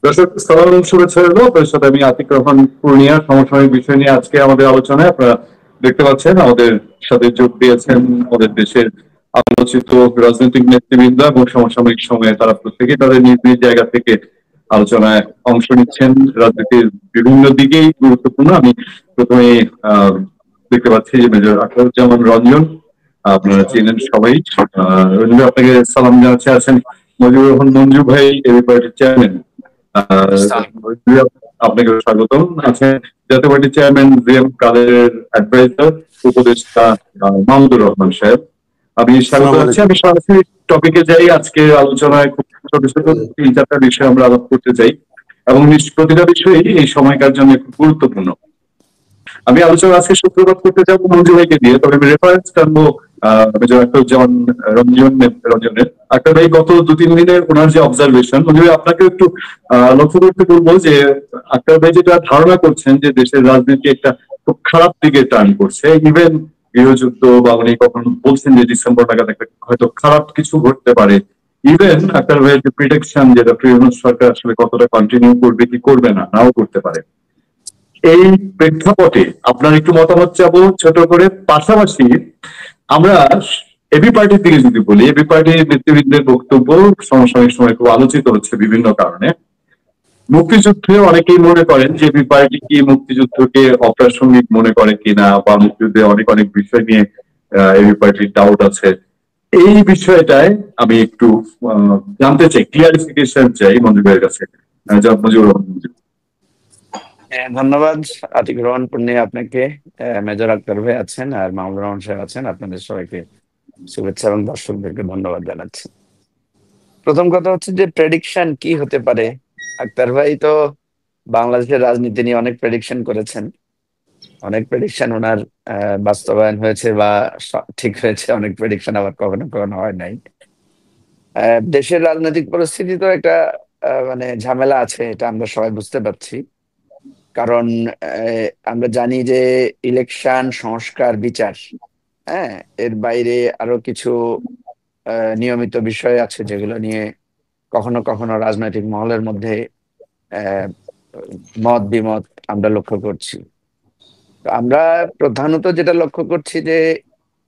দর্শক সালাম শুভেচ্ছা রইল। আপনার সাথে আমি আতিক রহমান পূর্ণিয়া সমসাময়িক বিষয় নিয়ে আজকে আমাদের আলোচনায় আপনারা দেখতে পাচ্ছেন আমাদের সাথে যোগ দিয়েছেন আমাদের দেশের আলোচিত রাজনৈতিক নেতৃবৃন্দ এবং সমসাময়িক সময়ে তারা প্রত্যেকেই তাদের নিজ নিজ জায়গা থেকে আলোচনায় অংশ নিচ্ছেন। রাজনীতির বিভিন্ন দিকেই গুরুত্বপূর্ণ। আমি প্রথমে আহ দেখতে পাচ্ছি যে মেজর আখতারুজ্জামান রঞ্জন, আপনারা চেনেন সবাই। রঞ্জন, আপনাকে সালাম জানাচ্ছি। আছেন মজিবুর রহমান মঞ্জু ভাই, এবি পার্টির চেয়ারম্যান, আপনাকে স্বাগতম। আছেন জাতীয় পার্টির চেয়ারম্যান জিএম কাদেরের অ্যাডভাইজার উপদেষ্টা মাহমুদুর রহমান সাহেব, আমি স্বাগত আসসালামু জানাচ্ছি। আলাইকুম। আমি সরাসরি টপিকে যাই। আজকে আলোচনায় খুব ছোট ছোট 3-4টা বিষয় আমরা আলাপ করতে চাই এবং প্রতিটা বিষয়ই এই সময়কার জন্য খুব গুরুত্বপূর্ণ। আমি আলোচনা আজকে সূত্রপাত করতে চাবো মঞ্জু ভাইকে দিয়ে, তবে আমি রেফারেন্স টানবো মেজর আখতারুজ্জামান রঞ্জনের। আখতার ভাই গত 2-3 দিনের ওনার যে অবজারভেশন, মঞ্জু ভাই আপনাকে একটু লক্ষ্য করতে বলবো যে আখতার ভাই যেটা ধারণা করছেন যে দেশের রাজনীতি একটা খুব খারাপ দিকে টার্ন করছে। ইভেন গৃহযুদ্ধ বা উনি কখন বলছেন যে ডিসেম্বর নাগাদ একটা হয়তো খারাপ কিছু ঘটতে পারে। ইভেন আখতার ভাইয়ের যে প্রিডিকশন, যেটা প্রিয় সরকার আসলে কতটা কন্টিনিউ করবে কি করবে না, নাও করতে পারে, এই প্রেক্ষাপটে আপনার একটু মতামত চাবো ছোট করে। পাশাপাশি আমরা এবি পার্টির দিকে যদি বলি, এবি পার্টির নেতৃবৃন্দের বক্তব্য সমসাময়িক সময় খুব আলোচিত হচ্ছে বিভিন্ন কারণে। মুক্তিযুদ্ধে অনেকেই মনে করেন যে এবি পার্টি কি মুক্তিযুদ্ধকে অপ্রাসঙ্গিক মনে করে কিনা, বা মুক্তিযুদ্ধে অনেক অনেক বিষয় নিয়ে এবি পার্টির ডাউট আছে। এই বিষয়টায় আমি একটু জানতে চাই, ক্লিয়ারিফিকেশন চাই মঞ্জু ভাইয়ের কাছে। মঞ্জুর রহমান মঞ্জু। ধন্যবাদ আতিক রহমান পূর্ণিয়া আপনাকে। মেজর আক্তার ভাই আছেন আর মাহমুদুর রহমান সাহেব আছেন, আপনাদের সবাইকে শুভেচ্ছা এবং দর্শকদেরকে ধন্যবাদ জানাচ্ছি। প্রথম কথা হচ্ছে যে প্রেডিকশন কি হতে পারে। আক্তার ভাই তো বাংলাদেশের রাজনীতি নিয়ে অনেক প্রেডিকশন করেছেন, অনেক প্রেডিকশন ওনার বাস্তবায়ন হয়েছে বা ঠিক হয়েছে, অনেক প্রেডিকশন আবার কখনো কখনো হয় নাই। দেশের রাজনৈতিক পরিস্থিতি তো একটা মানে ঝামেলা আছে, এটা আমরা সবাই বুঝতে পারছি। কারণ আমরা জানি যে ইলেকশন, সংস্কার, বিচার, হ্যাঁ, এর বাইরে আরো কিছু নিয়মিত বিষয় আছে যেগুলো নিয়ে কখনো কখনো রাজনৈতিক মহলের মধ্যে আহ, মত বিমত আমরা লক্ষ্য করছি। তো আমরা প্রধানত যেটা লক্ষ্য করছি যে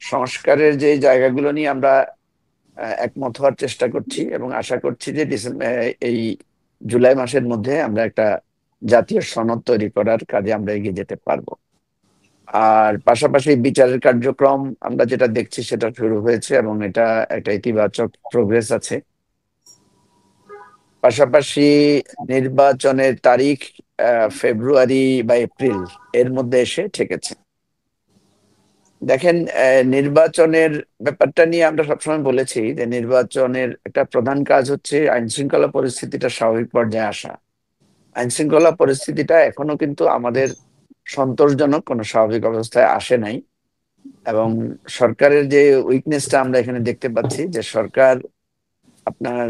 সংস্কারের যে জায়গাগুলো নিয়ে আমরা একমত হওয়ার চেষ্টা করছি এবং আশা করছি যে এই জুলাই মাসের মধ্যে আমরা একটা জাতীয় সনদ তৈরি করার কাজে আমরা এগিয়ে যেতে পারবো। আর পাশাপাশি বিচারের কার্যক্রম আমরা যেটা দেখছি সেটা শুরু হয়েছে এবং এটা একটা ইতিবাচক প্রোগ্রেস আছে। পাশাপাশি নির্বাচনের তারিখ ফেব্রুয়ারি বা এপ্রিল এর মধ্যে এসে ঠেকেছে। দেখেন, নির্বাচনের ব্যাপারটা নিয়ে আমরা সবসময় বলেছি যে নির্বাচনের একটা প্রধান কাজ হচ্ছে আইন শৃঙ্খলা পরিস্থিতিটা স্বাভাবিক পর্যায়ে আসা। আইন শৃঙ্খলা পরিস্থিতিটা এখনো কিন্তু আমাদের সন্তোষজনক কোনো স্বাভাবিক অবস্থায় আসে নাই। এবং সরকারের যে উইকনেসটা আমরা এখানে দেখতে পাচ্ছি, যে সরকার আপনার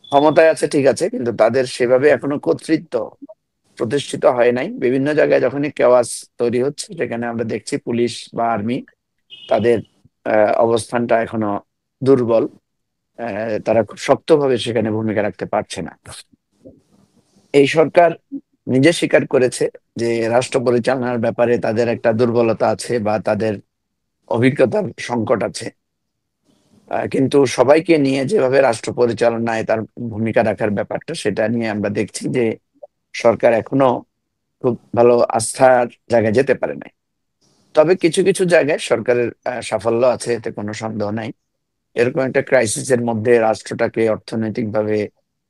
ক্ষমতায় আছে ঠিক আছে, কিন্তু তাদের সেভাবে এখনো কর্তৃত্ব প্রতিষ্ঠিত হয় নাই। বিভিন্ন জায়গায় যখনই কেওয়াস তৈরি হচ্ছে সেখানে আমরা দেখছি পুলিশ বা আর্মি তাদের অবস্থানটা এখনো দুর্বল। তারা খুব শক্তভাবে সেখানে ভূমিকা রাখতে পারছে না। এই সরকার নিজে স্বীকার করেছে যে রাষ্ট্র পরিচালনার ব্যাপারে তাদের একটা দুর্বলতা আছে বা তাদের অভিজ্ঞতার সংকট আছে। কিন্তু সবাইকে নিয়ে যেভাবে রাষ্ট্র পরিচালনায় তার ভূমিকা রাখার ব্যাপারটা, সেটা নিয়ে আমরা দেখছি যে সরকার এখনো খুব ভালো আস্থার জায়গায় যেতে পারে নাই। তবে কিছু কিছু জায়গায় সরকারের সাফল্য আছে, এতে কোনো সন্দেহ নাই। এরকম একটা ক্রাইসিসের মধ্যে রাষ্ট্রটাকে অর্থনৈতিকভাবে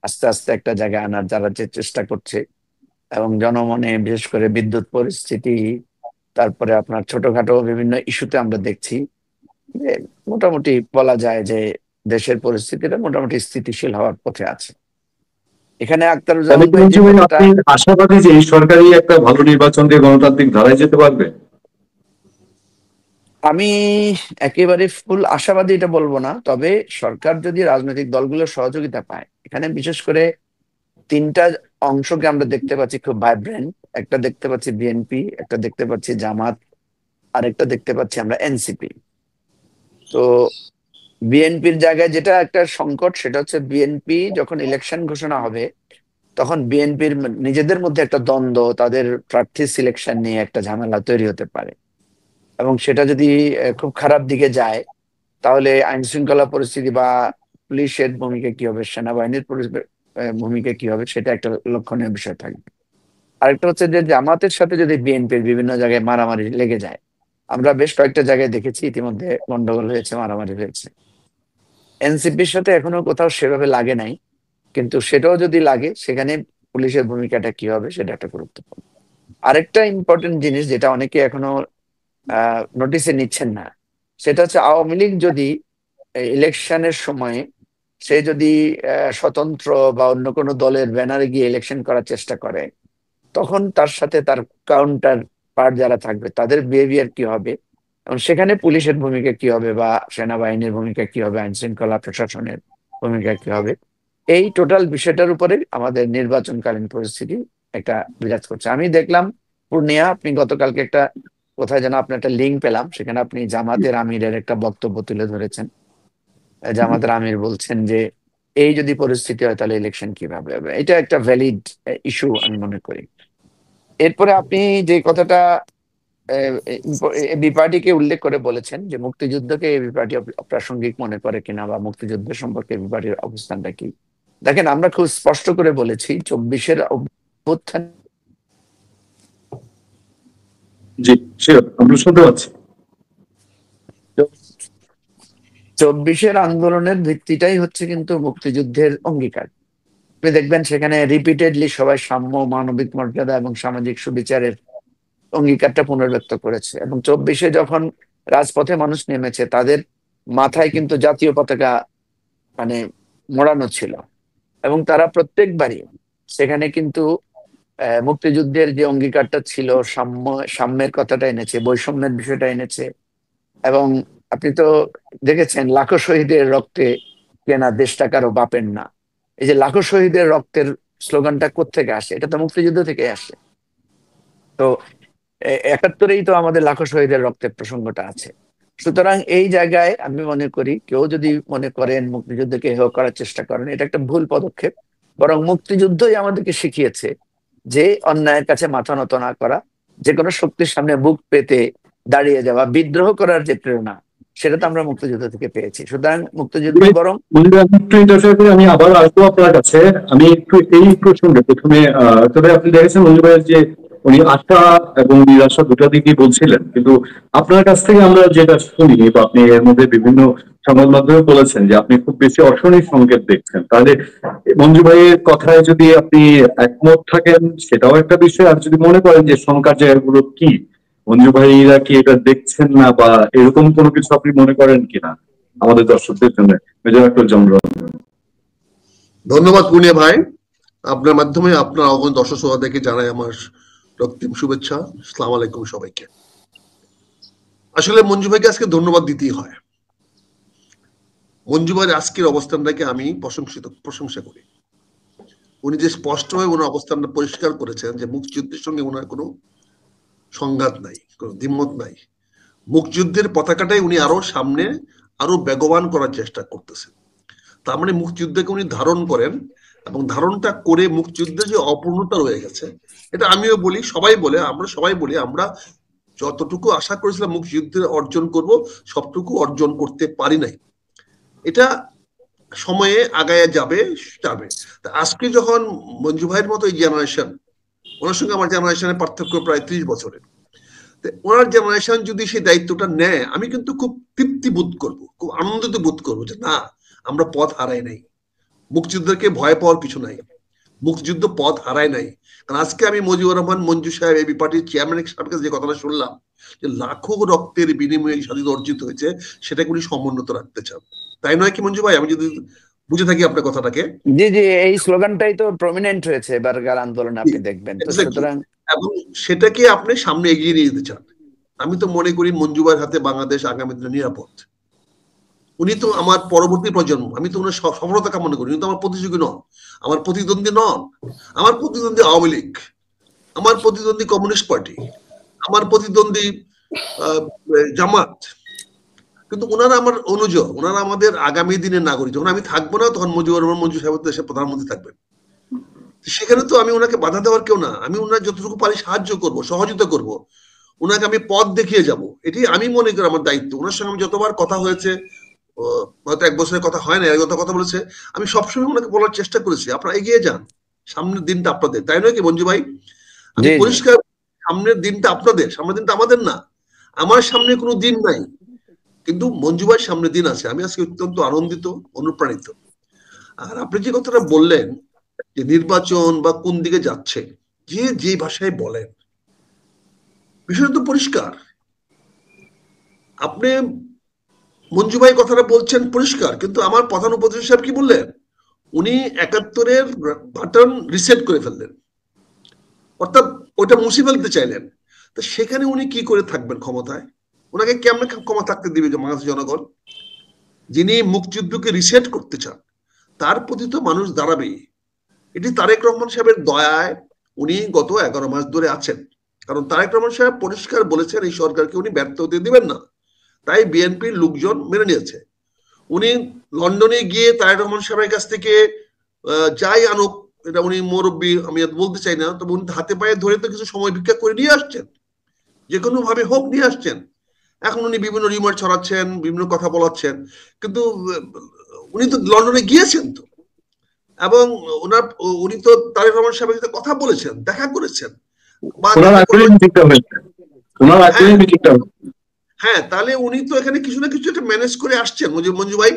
আস্তে আস্তে একটা জায়গায় আনার যারা যে চেষ্টা করছে, এবং জনমনে বিশেষ করে বিদ্যুৎ পরিস্থিতি, তারপরে আপনার ছোটখাটো বিভিন্ন ইস্যুতে আমরা দেখছি যে মোটামুটি বলা যায় যে দেশের পরিস্থিতিটা মোটামুটি স্থিতিশীল হওয়ার পথে আছে। এখানে তাহলে আখতারুজ্জামান কি ভাই যে মঞ্জু ভাই কথাটা, আপনি আশাবাদী যে এই সরকারই একটা ভালো নির্বাচন দিয়ে গণতান্ত্রিক ধারায় যেতে পারবে? আমি একেবারে ফুল আশাবাদী এটা বলবো না, তবে সরকার যদি রাজনৈতিক দলগুলোর সহযোগিতা পায়, এখানে বিশেষ করে তিনটা অংশকে আমরা দেখতে পাচ্ছি খুব ভাইব্রেন্ট। একটা দেখতে পাচ্ছি বিএনপি, একটা দেখতে পাচ্ছি জামাত, আর একটা দেখতে পাচ্ছি আমরা এনসিপি। তো বিএনপির জায়গায় যেটা একটা সংকট, সেটা হচ্ছে বিএনপি যখন ইলেকশন ঘোষণা হবে তখন বিএনপির নিজেদের মধ্যে একটা দ্বন্দ্ব, তাদের প্রার্থী সিলেকশন নিয়ে একটা ঝামেলা তৈরি হতে পারে। এবং সেটা যদি খুব খারাপ দিকে যায়, তাহলে আইন শৃঙ্খলা পরিস্থিতি বা পুলিশের ভূমিকা কি হবে, সেনাবাহিনীর ভূমিকা কি হবে, সেটা একটা লক্ষণীয় বিষয় থাকবে। আরেকটা হচ্ছে যে জামাতের সাথে যদি বিএনপির বিভিন্ন জায়গায় মারামারি লেগে যায়, আমরা বেশ কয়েকটা জায়গায় দেখেছি ইতিমধ্যে গন্ডগোল হয়েছে, মারামারি হয়েছে। এনসিপির সাথে এখনো কোথাও সেভাবে লাগে নাই, কিন্তু সেটাও যদি লাগে, সেখানে পুলিশের ভূমিকাটা কি হবে সেটা একটা গুরুত্বপূর্ণ। আরেকটা ইম্পর্টেন্ট জিনিস যেটা অনেকে এখনো নোটিসে নিচ্ছেন না, সেটা হচ্ছে আওয়ামী লীগ যদি ইলেকশনের সময় সে যদি স্বতন্ত্র বা অন্য কোনো দলের ব্যানারে গিয়ে ইলেকশন করার চেষ্টা করে, তখন তার সাথে তার কাউন্টার পার্ট যারা থাকবে তাদের বিহেভিয়ার কি হবে, এবং সেখানে পুলিশের ভূমিকা কি হবে বা সেনাবাহিনীর ভূমিকা কি হবে, আইন শৃঙ্খলা প্রশাসনের ভূমিকা কি হবে, এই টোটাল বিষয়টার উপরে আমাদের নির্বাচনকালীন পরিস্থিতি একটা বিরাজ করছে। আমি দেখলাম পূর্ণিয়া, আপনি গতকালকে একটা কোথায় যেন আপনি একটা লিঙ্ক পেলাম, সেখানে আপনি জামাতের আমিরের একটা বক্তব্য তুলে ধরেছেন। জামাতের আমির বলছেন যে এই যদি পরিস্থিতি হয় তাহলে ইলেকশন কিভাবে হবে। এটা একটা ভ্যালিড ইস্যু আমি মনে করি। এরপরে আপনি যে কথাটা এবি পার্টিকে উল্লেখ করে বলেছেন যে মুক্তিযুদ্ধকে এবি পার্টি অপ্রাসঙ্গিক মনে করে কিনা, বা মুক্তিযুদ্ধ সম্পর্কে এবি পার্টির অবস্থানটা কি। দেখেন, আমরা খুব স্পষ্ট করে বলেছি 24-এর অভ্যুত্থান। জি শিওর, আমরা শুনতে পাচ্ছি। 24-এর আন্দোলনের ভিত্তিটাই হচ্ছে কিন্তু মুক্তিযুদ্ধের অঙ্গীকার। আপনি দেখবেন সেখানে রিপিটেডলি সবাই সাম্য, মানবিক মর্যাদা এবং সামাজিক সুবিচারের অঙ্গীকারটা পুনর্ব্যক্ত করেছে। এবং 24-এ যখন রাজপথে মানুষ নেমেছে, তাদের মাথায় কিন্তু জাতীয় পতাকা মানে মোড়ানো ছিল, এবং তারা প্রত্যেকবারই সেখানে কিন্তু মুক্তিযুদ্ধের যে অঙ্গীকারটা ছিল, সাম্যের কথাটা এনেছে, বৈষম্যের বিষয়টা এনেছে। এবং আপনি তো দেখেছেন, লাখো শহীদের রক্তে কেনা দেশটা কারো বাপের না। এই যে লাখো শহীদের রক্তের স্লোগানটা কোত্থেকে আসে, এটা তো মুক্তিযুদ্ধ থেকে আসে। তো 71-এই তো আমাদের লাখো শহীদের রক্তের প্রসঙ্গটা আছে। সুতরাং এই জায়গায় আমি মনে করি কেউ যদি মনে করেন মুক্তিযুদ্ধকে হেয় করার চেষ্টা করেন, এটা একটা ভুল পদক্ষেপ। বরং মুক্তিযুদ্ধই আমাদেরকে শিখিয়েছে যে অন্যায়ের কাছে মাথা নত না করা, যে কোনো শক্তির সামনে বুক পেতে দাঁড়িয়ে যাওয়া, বিদ্রোহ করার যে প্রেরণা, সেটা তো আমরা মুক্তিযুদ্ধ থেকে পেয়েছি। সুতরাং মুক্তিযুদ্ধ বরং মঞ্জু, আমি একটু ইন্টারফেয়ার করে আমি আবার আসবো আপনার কাছে। আমি একটু এই প্রসঙ্গে প্রথমে তবে আপনি দেখেছেন মঞ্জু ভাইয়ের যে উনি আশা এবং নিরাশা দুটো দিকই বলছিলেন, কিন্তু আপনার কাছ থেকে আমরা যেটা শুনি বা আপনি এর মধ্যে বিভিন্ন সংবাদ মাধ্যমে বলেছেন যে আপনি খুব বেশি অশনির সংকেত দেখছেন। তাহলে মঞ্জু ভাইয়ের কথায় যদি আপনি একমত থাকেন সেটাও একটা বিষয়, আর যদি মনে করেন যে শঙ্কার জায়গাগুলো কি, মঞ্জু ভাইরা কি এটা দেখছেন না বা এরকম কোনো কিছু আপনি মনে করেন কিনা আমাদের দর্শকদের জন্য। মেজর আক্তার জমরন। ধন্যবাদ পূর্ণিয়া ভাই, আপনার মাধ্যমে আপনার অগণ দর্শক শ্রোতাদেরকে জানাই আমার রক্তিম শুভেচ্ছা। আসসালামু আলাইকুম সবাইকে। আসলে মঞ্জু ভাইকে আজকে ধন্যবাদ দিতেই হয়। মঞ্জু ভাইয়ের আজকের অবস্থানটাকে আমি প্রশংসা করি। উনি যে স্পষ্টভাবে ওনার অবস্থানটা পরিষ্কার করেছেন যে মুক্তিযুদ্ধের সঙ্গে ওনার কোনো সংঘাত নাই, কোনো দ্বিমত নাই। মুক্তিযুদ্ধের পতাকাটাই উনি আরো সামনে আরো বেগবান করার চেষ্টা করতেছেন। তার মানে মুক্তিযুদ্ধকে উনি ধারণ করেন, এবং ধারণটা করে মুক্তিযুদ্ধের যে অপূর্ণতা রয়ে গেছে, এটা আমিও বলি, সবাই বলে, আমরা সবাই বলি, আমরা যতটুকু আশা করেছিলাম মুক্তিযুদ্ধে অর্জন করব, সবটুকু অর্জন করতে পারি নাই। এটা সময়ে আগায় যাবে। আজকে যখন মঞ্জু ভাইয়ের মতো এই জেনারেশন, ওনার সঙ্গে আমার জেনারেশনের পার্থক্য প্রায় 30 বছরের, ওনার জেনারেশন যদি সেই দায়িত্বটা নেয়, আমি কিন্তু খুব তৃপ্তি বোধ করবো, খুব আনন্দিত বোধ করবো যে না, আমরা পথ হারাই নাই। মুক্তিযুদ্ধকে ভয় পাওয়ার কিছু নাই, মুক্তিযুদ্ধ পথ হারায় নাই। কারণ আজকে আমি মুজিবুর রহমান মঞ্জু সাহেব, এবি পার্টির চেয়ারম্যান সাহেবের যে কথাটা শুনলাম, যে লাখো রক্তের বিনিময়ে স্বাধীনতা অর্জিত হয়েছে, সেটাকে উনি সমুন্নত রাখতে চান। তাই নয় কি মঞ্জু ভাই? আমি যদি বুঝে থাকি আপনার কথাটাকে। জি জি, এই স্লোগানটাই তো প্রমিনেন্ট হয়েছে এবারকার আন্দোলনে, আপনি দেখবেন তো। সুতরাং এবং সেটাকে আপনি সামনে এগিয়ে নিয়ে যেতে চান। আমি তো মনে করি মঞ্জু ভাইয়ের হাতে বাংলাদেশ আগামী দিনে নিরাপদ। উনি তো আমার পরবর্তী প্রজন্ম, আমি তো ওনার সফলতা কামনা করি। উনি তো আমার প্রতিযোগী নন, আমার প্রতিদ্বন্দ্বী নন। আমার প্রতিদ্বন্দ্বী আওয়ামী লীগ, আমার প্রতিদ্বন্দ্বী কমিউনিস্ট পার্টি, আমার প্রতিদ্বন্দ্বী জামাত। কিন্তু ওনারা আমার অনুজ, ওনারা আমাদের আগামী দিনের নাগরিক। যখন আমি থাকবো না, তখন মুজিবুর রহমান মঞ্জু সাহেব দেশের প্রধানমন্ত্রী থাকবেন। সেখানে তো আমি ওনাকে বাধা দেওয়ার কেউ না, আমি ওনার যতটুকু পারি সাহায্য করব, সহযোগিতা করব, ওনাকে আমি পথ দেখিয়ে যাব, এটি আমি মনে করি আমার দায়িত্ব। ওনার সঙ্গে আমি যতবার কথা হয়েছে, হয়তো 1 বছরের কথা হয় না, এর কথা বলেছে, আমি সবসময় ওনাকে বলার চেষ্টা করেছি আপনারা এগিয়ে যান, সামনের দিনটা আপনাদের, তাই নয় কি মঞ্জু ভাই? আমি পরিষ্কার, সামনের দিনটা আপনাদের, সামনের দিনটা আমাদের না। আমার সামনে কোনো দিন নাই, কিন্তু মঞ্জু ভাইয়ের সামনে দিন আছে। আমি আজকে অত্যন্ত আনন্দিত, অনুপ্রাণিত। আর আপনি যে কথাটা বললেন যে নির্বাচন বা কোন দিকে যাচ্ছে, যে ভাষায় বলেন, বিষয়টা তো পরিষ্কার। আপনি মঞ্জু ভাই কথাটা বলছেন পরিষ্কার, কিন্তু আমার প্রধান উপদেষ্টা সাহেব কি বললেন? উনি 71-এর বাটন রিসেট করে ফেললেন, অর্থাৎ ওটা মুছে ফেলতে চাইলেন। তো সেখানে উনি কি করে থাকবেন ক্ষমতায়? ওনাকে কেমন ক্ষমতা থাকতে দিবে যে বাংলাদেশের জনগণ? যিনি মুক্তিযুদ্ধকে রিসেট করতে চান, তার প্রতি তো মানুষ দাঁড়াবেই। এটি তারেক রহমান সাহেবের দয়ায় উনি গত 11 মাস ধরে আছেন, কারণ তারেক রহমান সাহেব পরিষ্কার বলেছেন এই সরকারকে উনি ব্যর্থ হতে দিবেন না, তাই বিএনপির লোকজন মেনে নিয়েছে। উনি লন্ডনে গিয়ে তারেক রহমান সাহেবের কাছ থেকে যাই আনুক, এটা উনি মুরব্বী, আমি বলতে চাই না, তবে উনি হাতে পায়ে ধরে তো কিছু সময় ভিক্ষা করে নিয়ে আসছেন, যে কোনো ভাবে হোক নিয়ে আসছেন। এখন উনি বিভিন্ন রিমার ছড়াচ্ছেন, বিভিন্ন কথা বলাচ্ছেন, কিন্তু উনি তো লন্ডনে গিয়েছেন তো, এবং উনি তো তারেক রহমান সাহেবের সাথে কথা বলেছেন, দেখা করেছেন। হ্যাঁ, তাহলে উনি তো এখানে কিছু না কিছু একটা ম্যানেজ করে আসছেন মঞ্জু ভাই।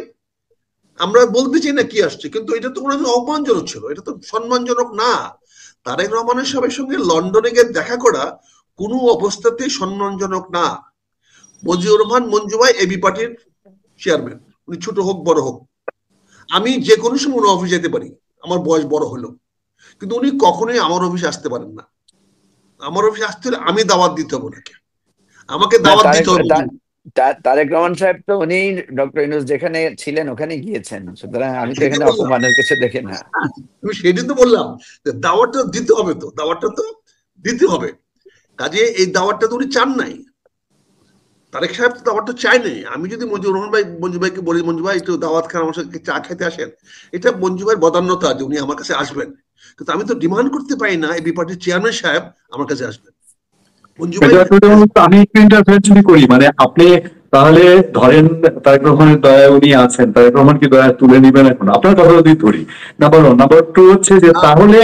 আমরা বলতে চাই না কি আসছে, কিন্তু এটা তো কোনো অপমানজনক ছিল, এটা তো সম্মানজনক না। তারেক রহমানের সাহেবের সঙ্গে লন্ডনে গিয়ে দেখা করা কোনো অবস্থাতেই সম্মানজনক না। মজিউর রহমান মঞ্জু ভাই এবি পার্টির চেয়ারম্যান, উনি ছোট হোক বড় হোক, আমি যে কোনো সময় উনি অফিস যেতে পারি, আমার বয়স বড় হলো, কিন্তু উনি কখনোই আমার অফিসে আসতে পারেন না। আমার অফিসে আসতে হলে আমি দাওয়াত দিতে হবে ওনাকে, আমাকে দাওয়াত দিতে হবে। তারেক রহমান সাহেব তো উনি ডক্টর ইউনূস যেখানে ছিলেন ওখানে গিয়েছেন, সুতরাং আমি তো এখানে অপমানের কিছু দেখি না। আমি সেটাই তো বললাম, দাওয়াতটা দিতে হবে, তো দাওয়াতটা তো দিতে হবে। কাজে এই দাওয়াতটা তো উনি চান নাই, তারেক সাহেব তো দাওয়াতটা চাই নাই। আমি যদি মঞ্জু ভাইকে বলি, মঞ্জু ভাই একটু দাওয়াত খান, আমার সাথে চা খেতে আসেন, এটা মঞ্জু ভাইয়ের বদান্যতা যে উনি আমার কাছে আসবেন, কিন্তু আমি তো ডিমান্ড করতে পারি না এবি পার্টির চেয়ারম্যান সাহেব আমার কাছে আসবেন। মঞ্জু ভাই আমি একটু ইন্টারভেনশন করি, মানে আপনি তাহলে ধরেন তারেক রহমানের দয়া উনি আছেন, তারেক রহমান কি দয়া তুলে নিবেন এখন? আপনার কথা যদি ধরি, নাম্বার 1। নাম্বার 2 হচ্ছে যে তাহলে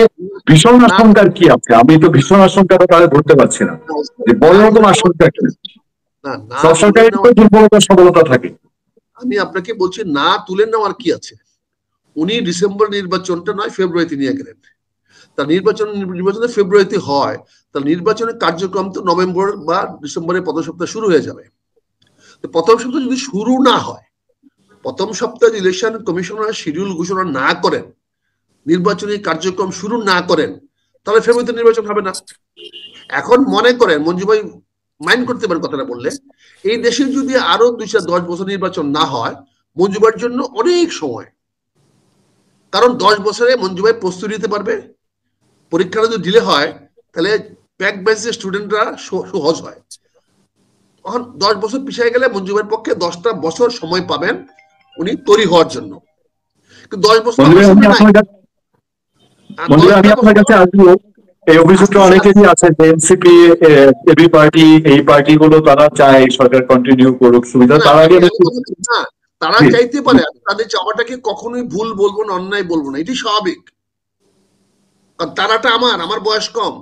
ভীষণ আশঙ্কার কি আছে? আমি তো ভীষণ আশঙ্কাটা তাহলে ধরতে পারছি না, যে বড় রকম আশঙ্কা কি? সব সরকারের তো দুর্বলতা সবলতা থাকে। আমি আপনাকে বলছি না তুলে নেওয়ার কি আছে? উনি ডিসেম্বর নির্বাচনটা নয় ফেব্রুয়ারিতে নিয়ে গেলেন, তার নির্বাচনে ফেব্রুয়ারিতে হয়, তার নির্বাচনের কার্যক্রম তো নভেম্বর বা ডিসেম্বরের প্রথম সপ্তাহ শুরু হয়ে যাবে। তো প্রথম সপ্তাহ যদি শুরু না হয়, প্রথম সপ্তাহে ইলেকশন কমিশনার শিডিউল ঘোষণা না করেন, নির্বাচনী কার্যক্রম শুরু না করেন, তাহলে ফেব্রুয়ারিতে নির্বাচন হবে না। এখন মনে করেন মঞ্জু ভাই মাইন্ড করতে পারেন কথাটা বললে, এই দেশে যদি আরো 210 বছর নির্বাচন না হয়, মঞ্জু ভাইয়ের জন্য অনেক সময়, কারণ 10 বছরে মঞ্জু ভাই প্রস্তুতি নিতে পারবে। পরীক্ষাটা যদি ডিলে হয়, তাহলে ব্যাক বেঞ্চের স্টুডেন্টরা সহজ হয়। তখন 10 বছর পিছিয়ে গেলে মঞ্জু ভাইয়ের পক্ষে 10টা বছর সময় পাবেন উনি তৈরি হওয়ার জন্য। কিন্তু 10 বছর আমি আপনার কাছে আসবো। এই অভিযোগটা অনেকেরই আছে যে এনসিপি, এবি পার্টি, এই পার্টি গুলো তারা চায় সরকার কন্টিনিউ করুক, সুবিধা তার আগে তারা চাইতে পারে। তাদের চাওয়াটাকে কখনোই ভুল বলবো না, অন্যায় বলবো না, এটি স্বাভাবিক। তারাটা আমার বয়স কম,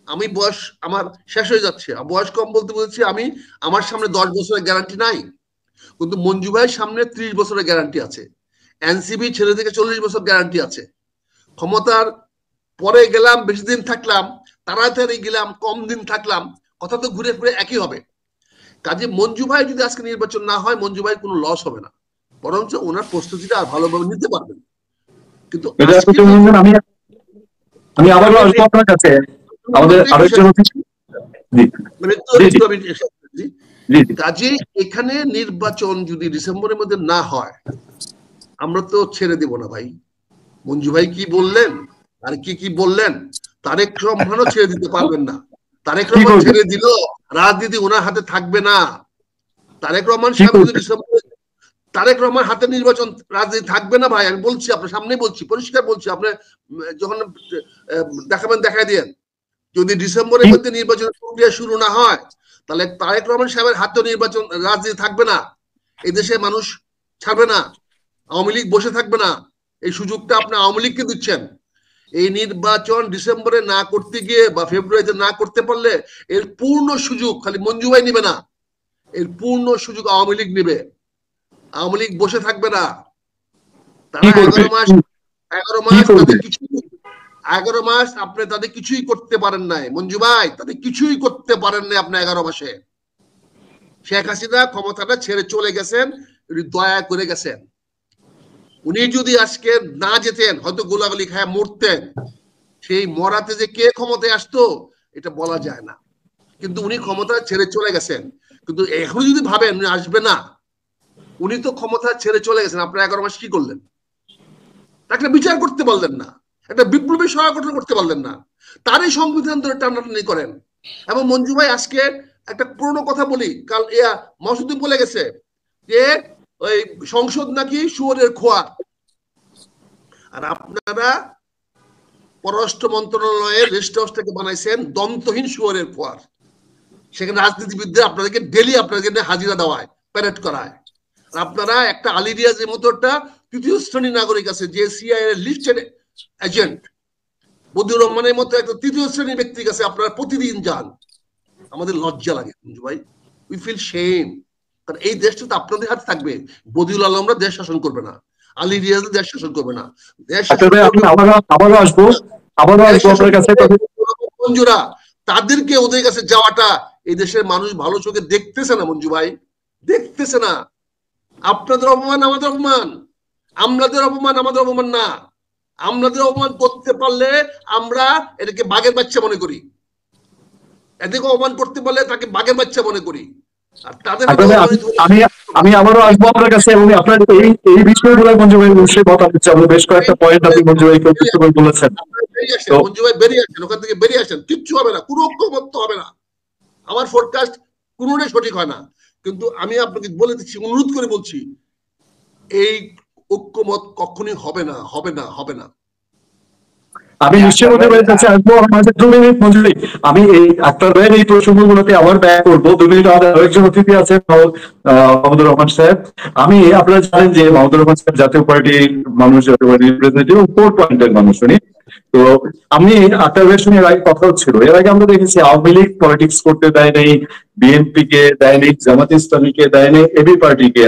আমি বয়স আমার শেষ হয়ে যাচ্ছে। বয়স কম বলতে বলছি আমি, আমার সামনে 10 বছরের গ্যারান্টি নাই, কিন্তু মঞ্জু ভাইয়ের সামনে 30 বছরের গ্যারান্টি আছে। এনসিপি ছেলে থেকে 40 বছর গ্যারান্টি আছে। ক্ষমতার পরে গেলাম, বেশি দিন থাকলাম, তাড়াতাড়ি গেলাম, কম দিন থাকলাম, কথা তো ঘুরে ফিরে একই হবে। কাজে মঞ্জু ভাই যদি আজকে নির্বাচন না হয়, মঞ্জু ভাই কোনো লস হবে না, বরঞ্চ ওনার প্রস্তুতিটা আর ভালোভাবে নিতে পারবেন। কিন্তু আমি আবারও আসবো আপনার কাছে। আমাদের আরেকজন কাজে এখানে নির্বাচন যদি ডিসেম্বরের মধ্যে না হয়, আমরা তো ছেড়ে দেব না ভাই। মঞ্জু ভাই কি বললেন আর কি বললেন, তারেক রহমানও ছেড়ে দিতে পারবেন না। তারেক রহমান ছেড়ে দিল, রাজনীতি ওনার হাতে থাকবে না। তারেক রহমান সাহেব যদি তারেক রহমান হাতে নির্বাচন রাজনীতি থাকবে না ভাই, আমি বলছি আপনার সামনে বলছি, পরিষ্কার বলছি, আপনি যখন দেখাবেন দেখাই দেন। যদি ডিসেম্বরের মধ্যে নির্বাচন প্রক্রিয়া শুরু না হয় তাহলে তারেক রহমান সাহেবের হাতে নির্বাচন রাজনীতি থাকবে না, এই দেশে মানুষ ছাড়বে না, আওয়ামী লীগ বসে থাকবে না। এই সুযোগটা আপনি আওয়ামী লীগকে দিচ্ছেন। এই নির্বাচন ডিসেম্বরে না করতে গিয়ে বা ফেব্রুয়ারিতে না করতে পারলে এর পূর্ণ সুযোগ খালি মঞ্জু ভাই নিবে না, এর পূর্ণ সুযোগ আওয়ামী লীগ নিবে। আওয়ামী লীগ বসে থাকবে না। তারা 11 মাস তাদের কিছু 11 মাস আপনি তাদের কিছুই করতে পারেন নাই মঞ্জু ভাই, তাদের কিছুই করতে পারেন নাই আপনি 11 মাসে। শেখ হাসিনা ক্ষমতাটা ছেড়ে চলে গেছেন, দয়া করে গেছেন। উনি যদি আজকে না যেতেন হয়তো গোলাগুলি খায় মরতেন। সেই মরাতে যে কে ক্ষমতায় আসতো এটা বলা যায় না, কিন্তু উনি ক্ষমতা ছেড়ে চলে গেছেন। কিন্তু এখন যদি ভাবেন উনি আসবে না, উনি তো ক্ষমতা ছেড়ে চলে গেছেন, আপনারা 11 মাস কি করলেন? তাকে বিচার করতে পারলেন না, একটা বিপ্লবী সহায়তা করতে পারলেন না, তারই সংবিধান ধরে টানাটানি করেন। এবং মঞ্জু ভাই আজকে একটা পুরনো কথা বলি, কাল মহসুদ্দিন বলে গেছে যে ওই সংসদ নাকি শুয়োরের খোয়া, আর আপনারা পররাষ্ট্র মন্ত্রণালয়ের রেস্ট হাউস থেকে বানাইছেন দন্তহীন শুয়োরের খোয়ার। সেখানে রাজনীতিবিদদের আপনাদেরকে ডেলি আপনাদেরকে হাজিরা দেওয়ায়, প্যারেড করায়। আপনারা একটা আলী রিয়াজের মতো একটা তৃতীয় শ্রেণী নাগরিক আছে যে সিআইএ এর লিস্টেড এজেন্ট, বদিউর রহমানের মতো একটা তৃতীয় শ্রেণীর ব্যক্তি কাছে আপনারা প্রতিদিন যান। আমাদের লজ্জা লাগে মঞ্জু ভাই, উই ফিল শেম। কারণ এই দেশটা তো আপনাদের হাতে থাকবে। বদিউল আলমরা দেশ শাসন করবে না, আলী রিয়াজ দেশ শাসন করবে না, দেশ আবারও আসবো আপনার কাছে। মঞ্জুরা তাদেরকে ওদের কাছে যাওয়াটা এই দেশের মানুষ ভালো চোখে দেখতেছে না মঞ্জু ভাই, দেখতেছে না। আপনাদের অপমান আমাদের অপমান, আমাদের অপমান আমাদের অপমান না। আমাদের অপমান করতে পারলে আমরা এটাকে বাঘের বাচ্চা মনে করি, এদেরকে অপমান করতে পারলে তাকে বাঘের বাচ্চা মনে করি। আর তাদের আমি আবারও আসবো আপনার কাছে এবং আপনার এই বিষয়গুলো মঞ্জু ভাই অবশ্যই কথা হচ্ছে। আমরা বেশ কয়েকটা পয়েন্ট আপনি মঞ্জু ভাই বলেছেন। মঞ্জু ভাই বেরিয়ে আসেন, ওখান থেকে বেরিয়ে আসেন, কিচ্ছু হবে না, কোনো ঐক্যমত্য হবে না। আমার ফোরকাস্ট কোনোটাই সঠিক হয় না, কিন্তু আমি আপনাকে বলে দিচ্ছি, অনুরোধ করে বলছি, এই ঐক্যমত কখনোই হবে না, হবে না, হবে না। আমি নিশ্চয়ই মঞ্জু ভাইয়ের কাছে আসবো। আমাদের 2 মিনিট মঞ্জু ভাই, আমি এই আক্তার ভাইয়ের এই প্রসঙ্গগুলোতে আবার ব্যয় করবো। 2 মিনিট আমাদের আরেকজন অতিথি আছেন মাহমুদুর রহমান সাহেব। আমি আপনারা জানেন যে মাহমুদুর রহমান সাহেব জাতীয় পার্টির মানুষ, জাতীয় পার্টির রিপ্রেজেন্টেটিভ, 4 পয়েন্টের মানুষ উনি। তো আমি আক্তার ভাইয়ের সঙ্গে এর আগে কথা হচ্ছিল, এর আগে আমরা দেখেছি আওয়ামী লীগ পলিটিক্স করতে দেয় নেই, বিএনপি কে দেয় নেই, জামাত ইসলামীকে দেয় নেই, এবি পার্টিকে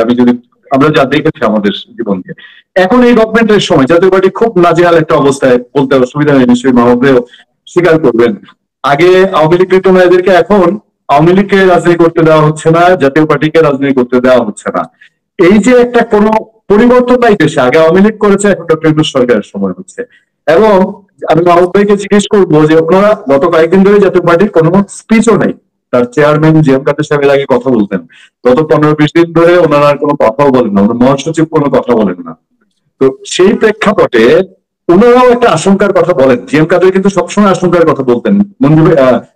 আমরা যা দেখেছি আমাদের জীবনকে। এখন এই গভর্নমেন্টের সময় জাতীয় পার্টি খুব নাজেহাল একটা অবস্থায়, বলতে অসুবিধা নেই, নিশ্চয়ই মাহমুদও স্বীকার করবেন। আগে আওয়ামী লীগ এদেরকে, এখন আওয়ামী লীগকে রাজনীতি করতে দেওয়া হচ্ছে না, জাতীয় পার্টিকে রাজনীতি করতে দেওয়া হচ্ছে না। এই যে একটা কোনো পরিবর্তন নাই দেশে, আগে আওয়ামী লীগ করেছে, এখন ডক্টর ইউনূস সরকারের সময় হচ্ছে। এবং আমি মাহমুদ ভাইকে জিজ্ঞেস করবো যে আপনারা গত কয়েকদিন ধরে জাতীয় পার্টির কোনো স্পিচও নেই, তার চেয়ারম্যান জিএম কাদের সাহেবের আগে কথা বলতেন, গত 15-20 দিন ধরে ওনারা কোনো কথাও বলেন না, ওনার মহাসচিব কোনো কথা বলেন না। তো সেই প্রেক্ষাপটে ওনারাও একটা আশঙ্কার কথা বলেন। জিএম কাদের কিন্তু সবসময় আশঙ্কার কথা বলতেন,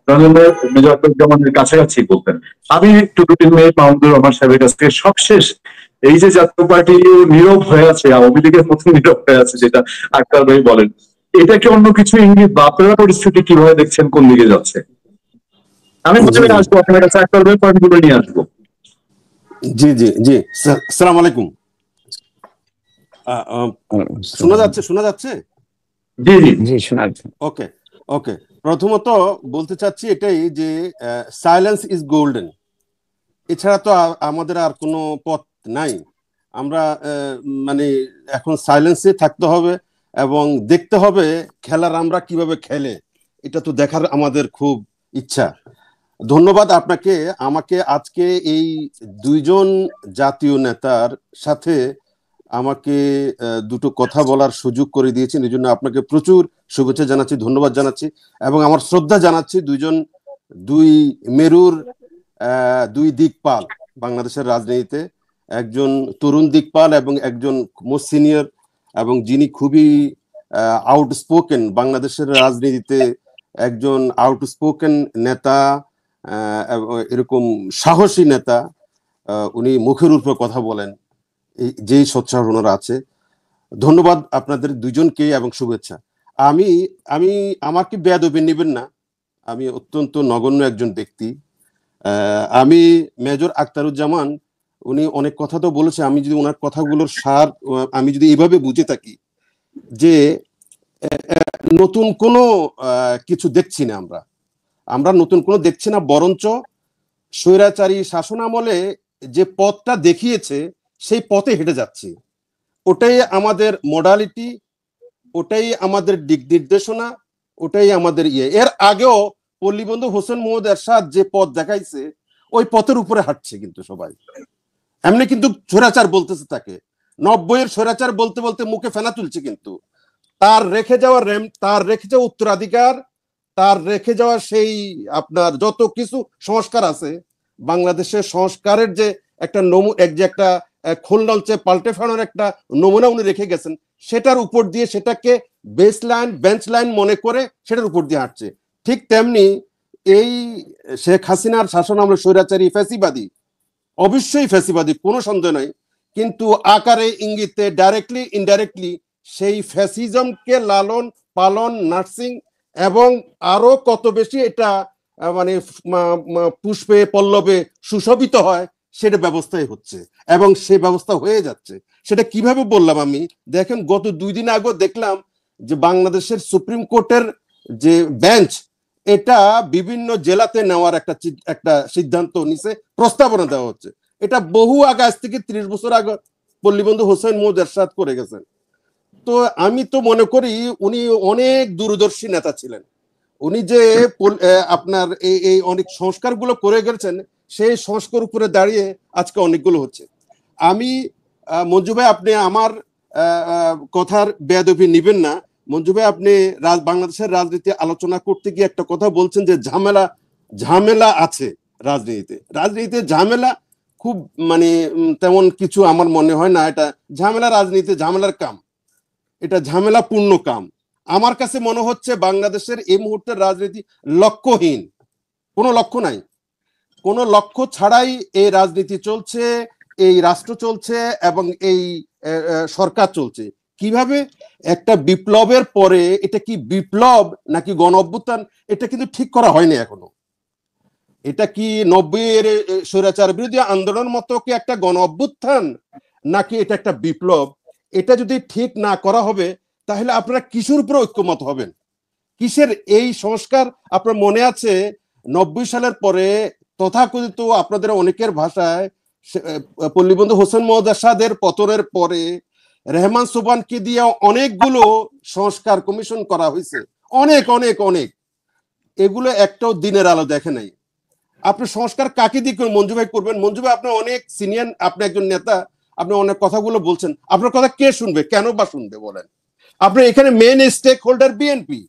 রঞ্জনের কাছাকাছি বলতেন। আমি একটু 2-3 মিনিট মাহমুদুর রহমান সাহেবের কাছ থেকে সবশেষ এই যে জাতীয় পার্টি নীরব হয়ে আছে, আওয়ামী লীগের মধ্যে নীরব হয়ে আছে, যেটা আক্তার ভাই বলেন, এটা কি অন্য কিছু ইঙ্গিত বা আপনারা পরিস্থিতি কিভাবে দেখছেন, কোন দিকে যাচ্ছে? আমি আসবো আপনার কাছে, আক্তার ভাই পয়েন্টগুলো নিয়ে আসবো। জি জি জি, আসসালামু আলাইকুম। শোনা যাচ্ছে? জি জি জি শোনা যাচ্ছে। ওকে ওকে, প্রথমত বলতে চাচ্ছি এটাই যে সাইলেন্স ইজ গোল্ডেন, এছাড়া তো আমাদের আর কোনো পথ নাই। আমরা মানে এখন সাইলেন্সে থাকতে হবে এবং দেখতে হবে খেলার আমরা কিভাবে খেলে, এটা তো দেখার আমাদের খুব ইচ্ছা। ধন্যবাদ আপনাকে, আমাকে আজকে এই 2 জন জাতীয় নেতার সাথে আমাকে দুটো কথা বলার সুযোগ করে দিয়েছেন, এই জন্য আপনাকে প্রচুর শুভেচ্ছা জানাচ্ছি, ধন্যবাদ জানাচ্ছি এবং আমার শ্রদ্ধা জানাচ্ছি। 2 মেরুর 2 দিকপাল বাংলাদেশের রাজনীতিতে, একজন তরুণ দিকপাল এবং একজন মোস্ট সিনিয়র, এবং যিনি খুবই আউটস্পোকেন বাংলাদেশের রাজনীতিতে, একজন আউটস্পোকেন নেতা, এরকম সাহসী নেতা। উনি মুখের উপর কথা বলেন, যেই সোচ্চার ওনারা আছে। ধন্যবাদ আপনাদের দুজনকে এবং শুভেচ্ছা। আমি আমি আমাকে বেয়াদবি নেবেন না, আমি অত্যন্ত নগণ্য একজন ব্যক্তি। আমি মেজর আখতারুজ্জামান, উনি অনেক কথা তো বলেছে, আমি যদি ওনার কথাগুলোর সার আমি যদি এইভাবে বুঝে থাকি যে নতুন কোনো কিছু দেখছি না, আমরা নতুন কোনো দেখছি না, বরঞ্চ স্বৈরাচারী শাসনামলে যে পথটা দেখিয়েছে সেই পথে হেঁটে যাচ্ছি। ওটাই আমাদের মডালিটি, ওটাই আমাদের দিক নির্দেশনা, ওটাই আমাদের ইয়ে। এর আগেও পল্লীবন্ধু হোসেন মোহাম্মদ এরশাদ যে পথ দেখাইছে ওই পথের উপরে হাঁটছে কিন্তু সবাই। এমনি কিন্তু স্বৈরাচার বলতেছে তাকে, 90-এর স্বৈরাচার বলতে বলতে মুখে ফেনা তুলছে, কিন্তু তার রেখে যাওয়া তার রেখে যাওয়া উত্তরাধিকার, তার রেখে যাওয়া সেই আপনার যত কিছু সংস্কার আছে, বাংলাদেশের সংস্কারের যে একটা একটা খোলনলচে পাল্টে ফেলানোর একটা নমুনা উনি রেখে গেছেন, সেটার উপর দিয়ে সেটাকে বেসলাইন বেঞ্চ লাইন মনে করে সেটার উপর দিয়ে হাঁটছে। ঠিক তেমনি এই শেখ হাসিনার শাসন আমলে স্বৈরাচারী ফ্যাসিবাদী, অবশ্যই ফ্যাসিবাদী, কোনো সন্দেহ নাই, কিন্তু আকারে ইঙ্গিতে ডাইরেক্টলি ইনডাইরেক্টলি সেই ফ্যাসিজমকে লালন পালন নার্সিং এবং আরো কত বেশি এটা মানে পুষ্পে পল্লবে সুশোভিত হয় সেটা ব্যবস্থাই হচ্ছে এবং সে ব্যবস্থা হয়ে যাচ্ছে। সেটা কিভাবে বললাম আমি, দেখেন গত 2 দিন আগে দেখলাম যে বাংলাদেশের সুপ্রিম কোর্টের যে বেঞ্চ, এটা বিভিন্ন জেলাতে নেওয়ার একটা সিদ্ধান্ত নিছে, প্রস্তাবনা দেওয়া হচ্ছে। এটা বহু আগে, আজ থেকে 30 বছর আগে পল্লীবন্ধু হোসেন মোহাম্মদ এরশাদ করে গেছেন। তো আমি তো মনে করি উনি অনেক দূরদর্শী নেতা ছিলেন। উনি যে আপনার এই অনেক সংস্কারগুলো করে গেছেন, সেই সংস্কার উপরে দাঁড়িয়ে আজকে অনেকগুলো হচ্ছে। আমি মঞ্জু ভাই, আপনি আমার কথার বেয়াদবি নিবেন না। মঞ্জু ভাই, আপনি বাংলাদেশের রাজনীতি আলোচনা করতে গিয়ে একটা কথা বলছেন যে ঝামেলা আছে রাজনীতিতে ঝামেলা খুব মানে তেমন কিছু আমার মনে হয় না। এটা ঝামেলা, রাজনীতি ঝামেলার কাম, এটা ঝামেলা পূর্ণ কাম। আমার কাছে মনে হচ্ছে বাংলাদেশের এই মুহূর্তের রাজনীতি লক্ষ্যহীন, কোনো লক্ষ্য নাই, কোনো লক্ষ্য ছাড়াই এই রাজনীতি চলছে, এই রাষ্ট্র চলছে এবং এই সরকার চলছে। কিভাবে একটা বিপ্লবের পরে এটা কি বিপ্লব নাকি গণ অভ্যুত্থান, এটা কিন্তু ঠিক করা হয়নি এখনো। এটা কি 90-এর স্বৈরাচার বিরোধী আন্দোলনের মতো কি একটা গণ অভ্যুত্থান নাকি এটা একটা বিপ্লব, এটা যদি ঠিক না করা হবে তাহলে আপনারা কিসের উপরে ঐক্যমত হবেন, কিসের এই সংস্কার? আপনার মনে আছে 90 সালের পরে তথাকথিত আপনাদের অনেকের ভাষায় পল্লীবন্ধু হোসেন মোহাম্মদ এরশাদের পতনের পরে রেহমান সোবহানকে দিয়ে অনেকগুলো সংস্কার কমিশন করা হয়েছে, অনেক অনেক অনেক, এগুলো একটাও দিনের আলো দেখে নাই। আপনি সংস্কার কাকে দিয়ে মঞ্জু ভাই করবেন? মঞ্জু ভাই, আপনি অনেক সিনিয়র, আপনি একজন নেতা, আপনি অনেক কথাগুলো বলছেন, আপনার কথা কে শুনবে, কেন বা শুনবে বলেন? আপনি এখানে মেন স্টেক হোল্ডার বিএনপি।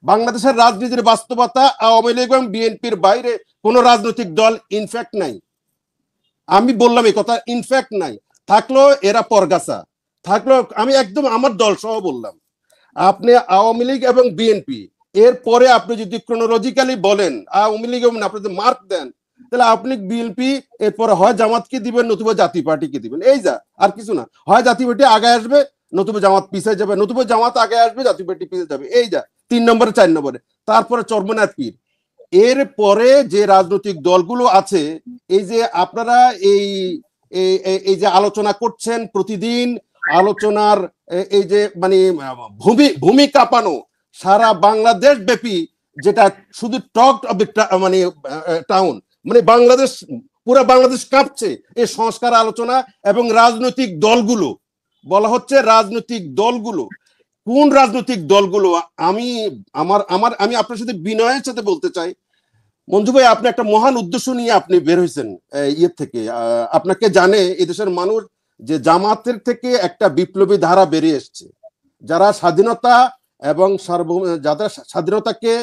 বাংলাদেশের রাজনীতির বাস্তবতা আওয়ামী লীগ এবং বিএনপির বাইরে কোন রাজনৈতিক দল ইনফ্যাক্ট নাই। আমি বললাম এই কথা, ইনফ্যাক্ট নাই। থাকলো এরা পরগাছা, থাকলো আমি একদম আমার দল সহ বললাম। আপনি আওয়ামী লীগ এবং বিএনপি, এরপরে আপনি যদি ক্রোনোলজিক্যালি বলেন আওয়ামী লীগ এবং আপনি যদি মার্ক দেন, তাহলে আপনি বিএনপি, এরপরে হয় জামাতকে দিবেন নতুবা জাতীয় পার্টিকে দিবেন, এই যা, আর কিছু না। হয় জাতীয় পার্টি আগে আসবে নতুবা জামাত পিছিয়ে যাবে, নতুবা জামাত আগে আসবে জাতীয় পার্টি পিছিয়ে যাবে, এই যা 3 নম্বরে 4 নম্বরে, তারপরে চরমনার পীর। এরপরে যে রাজনৈতিক দলগুলো আছে, এই যে আপনারা এই যে আলোচনা করছেন প্রতিদিন, আলোচনার এই যে মানে ভূমি কাঁপানো সারা বাংলাদেশ ব্যাপী, যেটা শুধু টক মানে টাউন, মানে বাংলাদেশ, পুরো বাংলাদেশ কাঁপছে এই সংস্কার আলোচনা এবং রাজনৈতিক দলগুলো। বলা হচ্ছে রাজনৈতিক দলগুলো, কোন রাজনৈতিক দলগুলো? আমি আপনার সাথে বিনয়ের সাথে বলতে চাই, মঞ্জু ভাই, আপনি একটা মহান উদ্দেশ্য নিয়ে আপনি বের হয়েছেন ইয়ে থেকে। আপনাকে জানে এদেশের মানুষ যে জামাতের থেকে একটা বিপ্লবী ধারা বেরিয়ে এসছে, যারা স্বাধীনতা এবং যারা স্বাধীনতাকে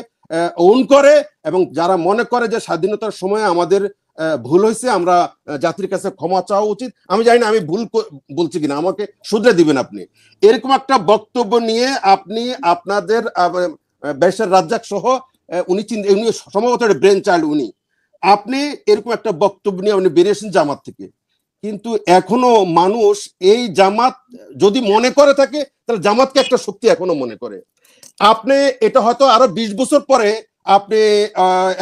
ওন করে এবং যারা মনে করে যে স্বাধীনতার সময় আমাদের ভুল হয়েছে, আমরা জাতির কাছে ক্ষমা চাওয়া উচিত। আমি জানি না আমি ভুল বলছি কিনা, আমাকে শুধরে দিবেন আপনি। এরকম একটা বক্তব্য নিয়ে আপনি আপনাদের ব্যারিস্টার রাজ্জাক সহ উনি সম্ভবত ব্রেন চাইল্ড, আপনি এরকম একটা বক্তব্য নিয়ে আপনি বেরিয়েছেন জামাত থেকে, কিন্তু এখনো মানুষ এই জামাত যদি মনে করে থাকে তাহলে জামাতকে একটা শক্তি এখনো মনে করে। আপনি এটা হয়তো আরো 20 বছর পরে আপনি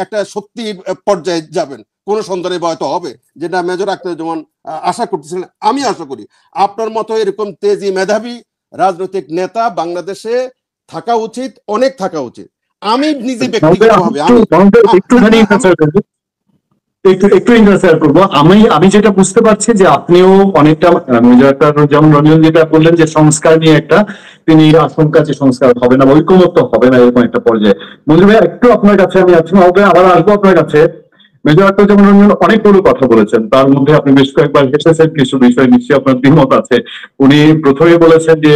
একটা শক্তির পর্যায়ে যাবেন, কোন সন্দেহে হয়তো হবে, যেটা মেজর আখতার যেমন আশা করতেছিলেন। আমি আশা করি আপনার মতো এরকম তেজি মেধাবী রাজনৈতিক নেতা বাংলাদেশে থাকা উচিত, অনেক থাকা উচিত। আমি নিজে ব্যক্তিগতভাবে একটুখানি একটু ইন্টারফেয়ার করবো। আমি যেটা বুঝতে পারছি যে আপনিও অনেকটা যেমন রঞ্জন যেটা বললেন যে সংস্কার নিয়ে একটা তিনি আশঙ্কা যে সংস্কার হবে না, ঐকমত্য হবে না, এরকম একটা পর্যায়ে। মঞ্জুর ভাই একটু আপনার কাছে আমি আছি, আবার আসবো আপনার কাছে। মেজর আক্তার যেমন রঞ্জন অনেকগুলো কথা বলেছেন, তার মধ্যে আপনি বেশ কয়েকবার হেসেছেন কিছু বিষয়, নিশ্চয়ই আপনার দ্বিমত আছে। উনি প্রথমে বলেছেন যে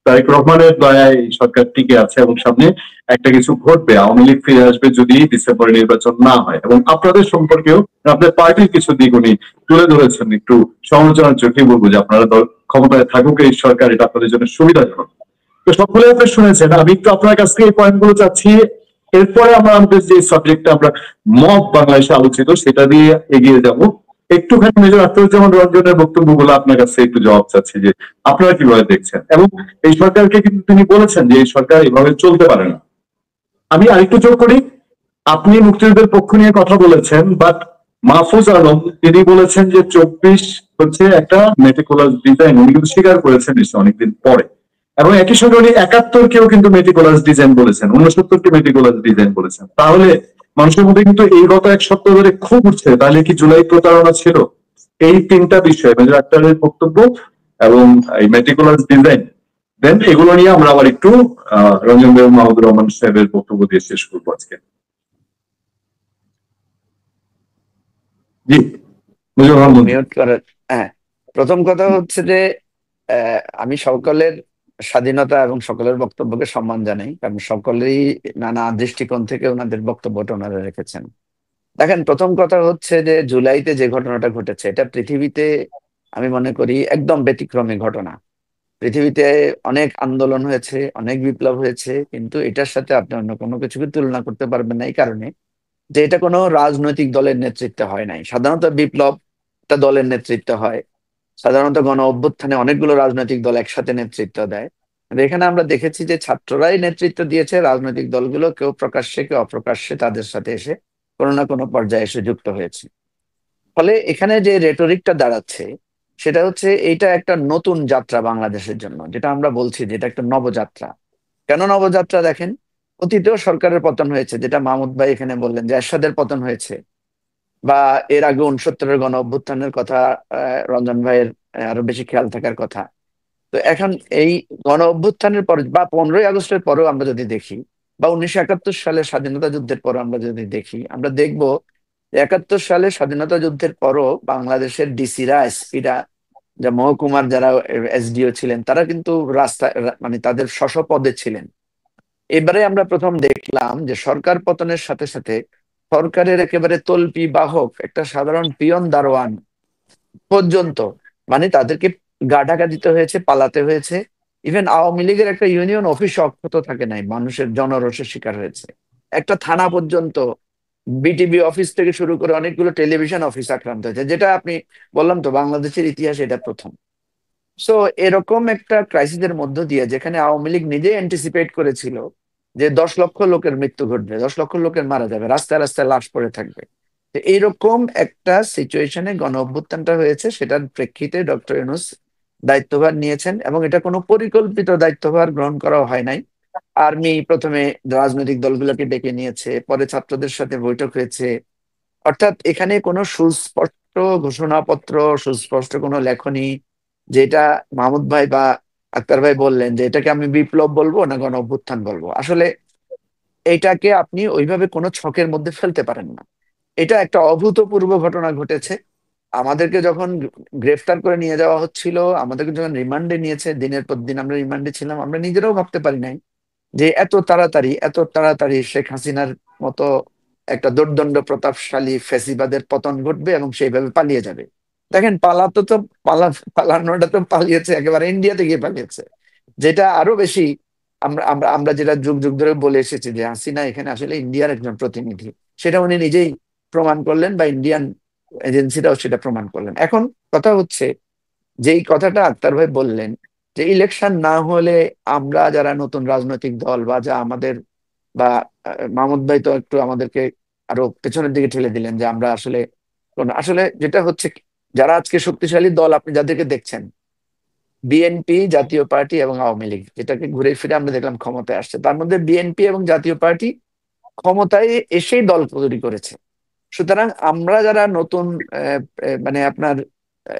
তারেক রহমানের দয়ায় এই সরকার টিকে আছে এবং সামনে একটা কিছু ঘটবে, আওয়ামী লীগ ফিরে আসবে যদি ডিসেম্বরে নির্বাচন না হয়, এবং আপনাদের সম্পর্কেও আপনাদের পার্টির কিছু দিক উনি তুলে ধরেছেন একটু সমালোচনার চোখে, বলবো যে আপনারা ক্ষমতায় থাকুক এই সরকার, এটা আপনাদের জন্য সুবিধাজনক। তো সকলে আপনি শুনেছেন, আমি একটু আপনার কাছ থেকে এই পয়েন্টগুলো চাচ্ছি। এরপরে আমরা আমাদের যে সাবজেক্টটা আমরা মব বাংলাদেশে আলোচিত সেটা দিয়ে এগিয়ে যাব। একটুখানি মেজর আখতারুজ্জামান রঞ্জনের বক্তব্যগুলো আপনার কাছে একটু জবাব চাচ্ছি যে আপনারা কিভাবে দেখছেন, এবং এই সরকারকে কিন্তু তিনি বলেছেন যে এই সরকার এভাবে চলতে পারে না। আমি আরেকটু যোগ করি, আপনি মুক্তিযুদ্ধের পক্ষ নিয়ে কথা বলেছেন, বাট মাহফুজ আলম তিনি বলেছেন যে 24 হচ্ছে একটা মেটিকুলাস ডিজাইন, উনি কিন্তু স্বীকার করেছেন নিশ্চয় অনেকদিন পরে। এবং একই সঙ্গে উনি 71 কেও কিন্তু মেটিকুলাস ডিজাইন বলেছেন, 69 কে মেটিকুলাস ডিজাইন বলেছেন। তাহলে মানুষের মধ্যে কিন্তু এই গত এক সপ্তাহ ধরে খুব উঠছে, তাহলে কি জুলাই প্রতারণা ছিল? এই তিনটা বিষয় মেজর আক্তারের বক্তব্য এবং এই মেটিকুলাস ডিজাইন, দেন এগুলো নিয়ে আমরা আবার একটু রঞ্জন দেব মাহমুদুর রহমান সাহেবের বক্তব্য দিয়ে শেষ করবো আজকে। জি মুজিবুর রহমান। মিউট করার, হ্যাঁ। প্রথম কথা হচ্ছে যে আমি সকলের স্বাধীনতা এবং সকলের বক্তব্যকে সম্মান জানাই, কারণ সকলেই নানা দৃষ্টিকোণ থেকে ওনাদের বক্তব্যটা ওনারা রেখেছেন। দেখেন, প্রথম কথা হচ্ছে যে জুলাইতে যে ঘটনাটা ঘটেছে এটা পৃথিবীতে আমি মনে করি একদম ব্যতিক্রমী ঘটনা। পৃথিবীতে অনেক আন্দোলন হয়েছে, অনেক বিপ্লব হয়েছে, কিন্তু এটার সাথে আপনি অন্য কোনো কিছুকে তুলনা করতে পারবেন না, এই কারণে যে এটা কোনো রাজনৈতিক দলের নেতৃত্বে হয় নাই। সাধারণত বিপ্লব একটা দলের নেতৃত্বে হয়, সাধারণত গণ অভ্যুত্থানে অনেকগুলো রাজনৈতিক দল একসাথে নেতৃত্ব দেয়। কিন্তু এখানে আমরা দেখেছি যে ছাত্ররাই নেতৃত্ব দিয়েছে, রাজনৈতিক দলগুলো কেউ প্রকাশ্যে কেউ অপ্রকাশ্যে তাদের সাথে এসে কোনো না কোনো পর্যায়ে এসে যুক্ত হয়েছে। ফলে এখানে যে রেটরিকটা দাঁড়াচ্ছে সেটা হচ্ছে এইটা একটা নতুন যাত্রা বাংলাদেশের জন্য, যেটা আমরা বলছি যে এটা একটা নবযাত্রা। কেন নবযাত্রা? দেখেন, অতীতেও সরকারের পতন হয়েছে, যেটা মাহমুদ ভাই এখানে বললেন যে এরশাদের পতন হয়েছে, বা এর আগে 69-এর গণ অভ্যুত্থানের কথা রঞ্জন ভাইয়ের আরো বেশি খেয়াল থাকার কথা। তো এখন এই গণ অভ্যুত্থানের পর বা 15ই আগস্টের পরেও আমরা যদি দেখি, বা 1971 সালের স্বাধীনতা যুদ্ধের পরও আমরা যদি দেখি, আমরা দেখবো 71 সালে স্বাধীনতা যুদ্ধের পরও বাংলাদেশের ডিসিরা, এসপিরা, যা মহকুমার যারা এসডিও ছিলেন, তারা কিন্তু রাস্তায় মানে তাদের স্ব পদে ছিলেন। এবারে আমরা প্রথম দেখলাম যে সরকার পতনের সাথে সাথে সরকারের একেবারে তল্পি বাহক একটা সাধারণ পিয়ন দারোয়ান পর্যন্ত, মানে তাদেরকে গা ঢাকা দিতে হয়েছে, পালাতে হয়েছে। ইভেন আওয়ামী লীগের একটা ইউনিয়ন অফিস অক্ষত থাকে নাই, মানুষের জনরোষের শিকার হয়েছে। একটা থানা পর্যন্ত, বিটিভি অফিস থেকে শুরু করে অনেকগুলো টেলিভিশন অফিস আক্রান্ত হয়েছে, যেটা আপনি বললাম তো বাংলাদেশের ইতিহাসে এটা প্রথম। সো এরকম একটা ক্রাইসিসের মধ্য দিয়ে, যেখানে আওয়ামী লীগ নিজে অ্যান্টিসিপেট করেছিল যে 10 লক্ষ লোকের মৃত্যু ঘটবে, 10 লক্ষ লোকের মারা যাবে, রাস্তায় রাস্তায় লাশ পড়ে থাকবে, তো এইরকম একটা সিচুয়েশনে গণ অভ্যুত্থানটা হয়েছে। সেটার প্রেক্ষিতে ডক্টর ইউনূস দায়িত্বভার নিয়েছেন, এবং এটা কোনো পরিকল্পিত দায়িত্বভার গ্রহণ করা হয় নাই। আর্মি প্রথমে রাজনৈতিক দলগুলোকে ডেকে নিয়েছে, পরে ছাত্রদের সাথে বৈঠক হয়েছে। অর্থাৎ এখানে কোনো সুস্পষ্ট ঘোষণাপত্র, সুস্পষ্ট কোনো লেখনী, যেটা মাহমুদ ভাই বা আক্তার ভাই বললেন যে এটাকে আমি বিপ্লব বলবো না গণ অভ্যুত্থান বলবো, আসলে এটাকে আপনি ওইভাবে কোনো ছকের মধ্যে ফেলতে পারেন না। এটা একটা অভূতপূর্ব ঘটনা ঘটেছে। আমাদেরকে যখন গ্রেফতার করে নিয়ে যাওয়া হচ্ছিল, আমাদেরকে যখন রিমান্ডে নিয়েছে, দিনের পর দিন আমরা রিমান্ডে ছিলাম, আমরা নিজেরাও ভাবতে পারি নাই যে এত তাড়াতাড়ি শেখ হাসিনার মতো একটা দুর্দণ্ড প্রতাপশালী ফ্যাসিবাদের পতন ঘটবে এবং সেইভাবে পালিয়ে যাবে। দেখেন, পালানোটা তো পালিয়েছে, একেবারে ইন্ডিয়াতে গিয়ে পালিয়েছে, যেটা আরো বেশি। আমরা আমরা আমরা যেটা যুগ যুগ ধরে বলে এসেছি যে হাসিনা এখানে আসলে ইন্ডিয়ার একজন প্রতিনিধি, সেটা উনি নিজেই প্রমাণ করলেন, বা ইন্ডিয়ান এজেন্সিরাও সেটা প্রমাণ করলেন। এখন কথা হচ্ছে, যেই কথাটা আক্তার ভাই বললেন যে ইলেকশন না হলে আমরা যারা নতুন রাজনৈতিক দল বা যা আমাদের বা মাহমুদ ভাই তো একটু আমাদেরকে আরো পেছনের দিকে ঠেলে দিলেন যে আমরা আসলে আসলে যেটা হচ্ছে যারা আজকে শক্তিশালী দল আপনি যাদেরকে দেখছেন, বিএনপি, জাতীয় পার্টি এবং আওয়ামী লীগ, যেটাকে ঘুরে ফিরে আমরা দেখলাম ক্ষমতায় আসছে, তার মধ্যে বিএনপি এবং জাতীয় পার্টি ক্ষমতায় এসেই দল তৈরি করেছে। সুতরাং আমরা যারা নতুন মানে আপনার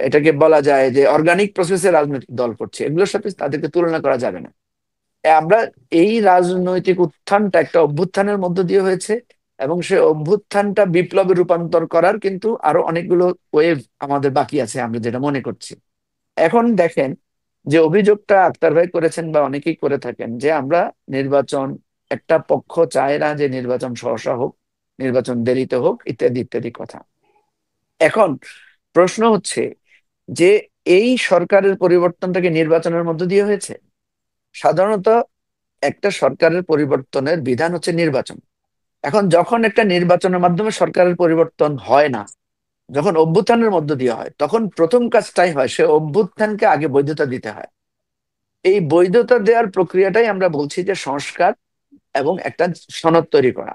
এটাকে বলা যায় যে অর্গানিক প্রসেসে রাজনৈতিক দল করছে, এগুলোর সাথে তাদেরকে তুলনা করা যাবে না। আমরা এই রাজনৈতিক উত্থানটা একটা অভ্যুত্থানের মধ্য দিয়ে হয়েছে, এবং সেই অভ্যুত্থানটা বিপ্লবে রূপান্তর করার কিন্তু আরো অনেকগুলো ওয়েভ আমাদের বাকি আছে আমরা যেটা মনে করছি। এখন দেখেন যে অভিযোগটা আক্তার ভাই করেছেন বা অনেকেই করে থাকেন যে আমরা নির্বাচন, একটা পক্ষ চায় না যে নির্বাচন সহসা হোক, নির্বাচন দেরিতে হোক, ইত্যাদি ইত্যাদি কথা। এখন প্রশ্ন হচ্ছে যে এই সরকারের পরিবর্তনটাকে নির্বাচনের মধ্য দিয়ে হয়েছে? সাধারণত একটা সরকারের পরিবর্তনের বিধান হচ্ছে নির্বাচন। এখন যখন একটা নির্বাচনের মাধ্যমে সরকারের পরিবর্তন হয় না, যখন অভ্যুত্থানের মধ্য দিয়ে হয়, তখন প্রথম কাজটাই হয় সে অভ্যুত্থানকে আগে বৈধতা দিতে হয়। এই বৈধতা দেওয়ার প্রক্রিয়াটাই আমরা বলছি যে সংস্কার এবং একটা সনদ তৈরি করা।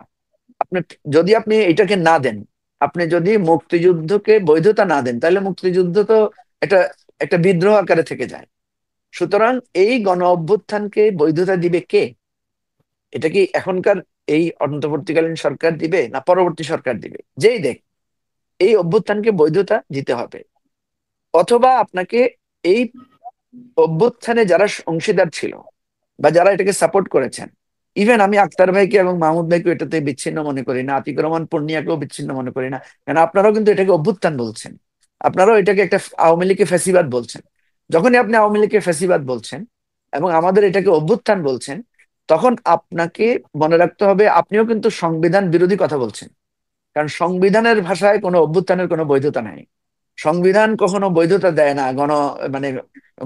আপনি যদি আপনি এটাকে না দেন, আপনি যদি মুক্তিযুদ্ধকে বৈধতা না দেন, তাহলে মুক্তিযুদ্ধ তো একটা একটা বিদ্রোহ আকারে থেকে যায়। সুতরাং এই গণ অভ্যুত্থানকে বৈধতা দিবে কে? এটা কি এখনকার এই অন্তর্বর্তীকালীন সরকার দিবে না পরবর্তী সরকার দিবে? যেই দেখ, এই অভ্যুত্থানকে বৈধতা দিতে হবে। অথবা আপনাকে এই অভ্যুত্থানে যারা অংশীদার ছিল বা যারা এটাকে সাপোর্ট করেছেন, ইভেন আমি আক্তার ভাইকে এবং মাহমুদ ভাইকে এটাতে বিচ্ছিন্ন মনে করি না, আতিকুর রহমান পূর্ণিয়াকেও বিচ্ছিন্ন মনে করি না, কারণ আপনারাও কিন্তু এটাকে অভ্যুত্থান বলছেন, আপনারাও এটাকে একটা আওয়ামী লীগকে ফ্যাসিবাদ বলছেন। যখনই আপনি আওয়ামী লীগকে ফ্যাসিবাদ বলছেন এবং আমাদের এটাকে অভ্যুত্থান বলছেন, তখন আপনাকে মনে রাখতে হবে আপনিও কিন্তু সংবিধান বিরোধী কথা বলছেন। কারণ সংবিধানের ভাষায় কোনো অভ্যুত্থানের কোনো বৈধতা নাই। সংবিধান কখনো বৈধতা দেয় না মানে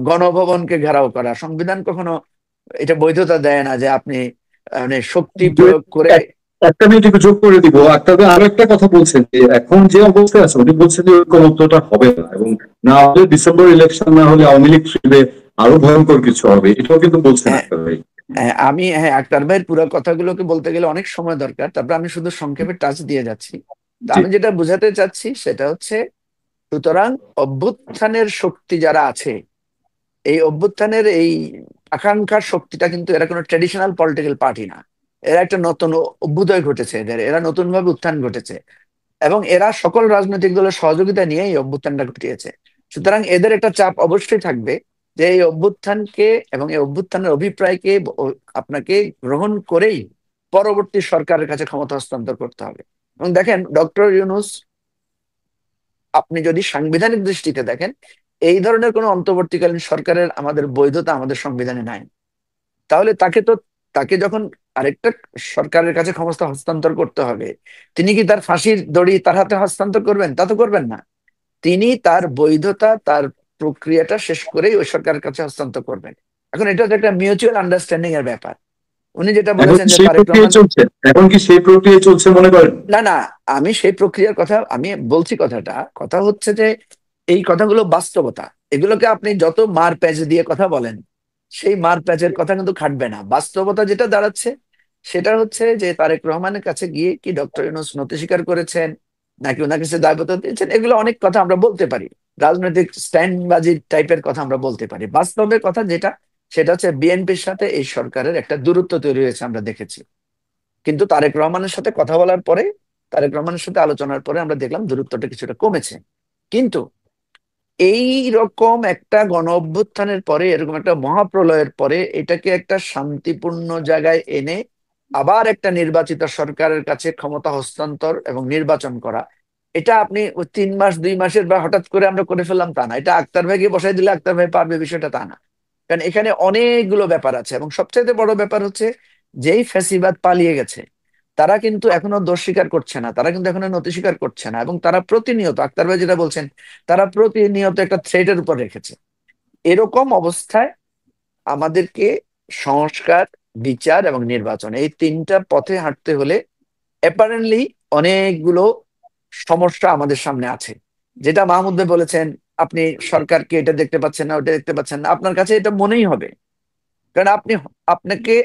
গণভবনকে ঘেরাও করা। সংবিধান কখনো এটা বৈধতা দেয় না যে আপনি মানে শক্তি প্রয়োগ করে। একটা মিনিট একটু যোগ করে দিব। আপনাদের আরো একটা কথা বলছেন যে এখন যে অবস্থায় আছে উনি বলছেন যে ঐক্যমত্যটা হবে না, এবং না হলে ডিসেম্বর ইলেকশন না হলে আওয়ামী লীগ ফিরবে, আরো ভয়ঙ্কর কিছু হবে, এটাও কিন্তু বলছেন হ্যাঁ, আক্তার ভাই। আমি আক্তার ভাইয়ের পুরো কথাগুলোকে বলতে গেলে অনেক সময় দরকার, তারপরে আমি শুধু সংক্ষেপে টাচ দিয়ে যাচ্ছি। তো জি। আমি যেটা বোঝাতে চাচ্ছি সেটা হচ্ছে, সুতরাং অভ্যুত্থানের শক্তি যারা আছে, এই অভ্যুত্থানের এই আকাঙ্ক্ষার শক্তিটা কিন্তু এরা কোনো ট্রেডিশনাল পলিটিক্যাল পার্টি না। এরা একটা নতুন অভ্যুদয় ঘটেছে, এরা নতুন ভাবে উত্থান ঘটেছে, এবং এরা সকল রাজনৈতিক দলের সহযোগিতা নিয়ে এই অভ্যুত্থানটা ঘটিয়েছে। সুতরাং এদের একটা চাপ অবশ্যই থাকবে যে এই অভ্যুত্থানকে এবং এই অভ্যুত্থানের অভিপ্রায়কে আপনাকে গ্রহণ করেই পরবর্তী সরকারের কাছে ক্ষমতা হস্তান্তর করতে হবে। এবং দেখেন ডক্টর ইউনূস, আপনি যদি সাংবিধানিক দৃষ্টিতে দেখেন, এই ধরনের কোন অন্তর্বর্তীকালীন সরকারের আমাদের বৈধতা আমাদের সংবিধানে নাই। তাহলে তাকে যখন আরেকটা সরকারের কাছে ক্ষমতা হস্তান্তর করতে হবে, তিনি কি তার ফাঁসির দড়ি তার হাতে হস্তান্তর করবেন? তা তো করবেন না। তিনি তার বৈধতা, তার প্রক্রিয়াটা শেষ করেই ওই সরকারের কাছে হস্তান্তর করবেন। এখন এটা তো একটা মিউচুয়াল আন্ডারস্ট্যান্ডিং এর ব্যাপার। উনি যেটা এখন বলেছেন যে সেই তারেক প্রক্রিয়া রহমান, চলছে, এখন কি সেই প্রক্রিয়া চলছে মনে করেন? না না, আমি সেই প্রক্রিয়ার কথা আমি বলছি। কথা হচ্ছে যে এই কথাগুলো বাস্তবতা। এগুলোকে আপনি যত মার প্যাচ দিয়ে কথা বলেন, সেই মার প্যাচের কথা কিন্তু খাটবে না। বাস্তবতা যেটা দাঁড়াচ্ছে সেটা হচ্ছে যে তারেক রহমানের কাছে গিয়ে কি ডক্টর ইউনূস নতি স্বীকার করেছেন নাকি ওনার কাছে দায়বদ্ধ দিয়েছেন, এগুলো অনেক কথা আমরা বলতে পারি, রাজনৈতিক স্ট্যান্ডবাজি টাইপের কথা আমরা বলতে পারি। বাস্তবের কথা যেটা, সেটা হচ্ছে বিএনপির সাথে এই সরকারের একটা দূরত্ব তৈরি হয়েছে, আমরা দেখেছি। কিন্তু তারেক রহমানের সাথে কথা বলার পরে, তারেক রহমানের সাথে আলোচনার পরে আমরা দেখলাম দূরত্বটা কিছুটা কমেছে। কিন্তু এই রকম একটা গণ অভ্যুত্থানের পরে, এরকম একটা মহাপ্রলয়ের পরে, এটাকে একটা শান্তিপূর্ণ জায়গায় এনে আবার একটা নির্বাচিত সরকারের কাছে ক্ষমতা হস্তান্তর এবং নির্বাচন করা, এটা আপনি ওই 3 মাস 2 মাসের বা হঠাৎ করে আমরা করে ফেললাম তা না। এটা আক্তার ভাইকে বসাই দিলে আক্তার ভাই পারবে, বিষয়টা তা না। কারণ এখানে অনেকগুলো ব্যাপার আছে, এবং সবচাইতে বড় ব্যাপার হচ্ছে যেই ফ্যাসিবাদ পালিয়ে গেছে তারা কিন্তু এখনো দোষ স্বীকার করছে না, তারা কিন্তু এখনো নতি স্বীকার করছে না, এবং তারা প্রতিনিয়ত, আক্তার ভাই যেটা বলছেন, তারা প্রতিনিয়ত একটা থ্রেটের উপর রেখেছে। এরকম অবস্থায় আমাদেরকে সংস্কার, বিচার এবং নির্বাচন, এই তিনটা পথে হাঁটতে হলে অ্যাপারেন্টলি অনেকগুলো সমস্যা আমাদের সামনে আছে। যেটা মাহমুদ ভাই বলেছেন, আপনি সরকারকে এটা দেখতে পাচ্ছেন না, ওটা দেখতে পাচ্ছেন না, আপনার কাছে এটা মনেই হবে। কারণ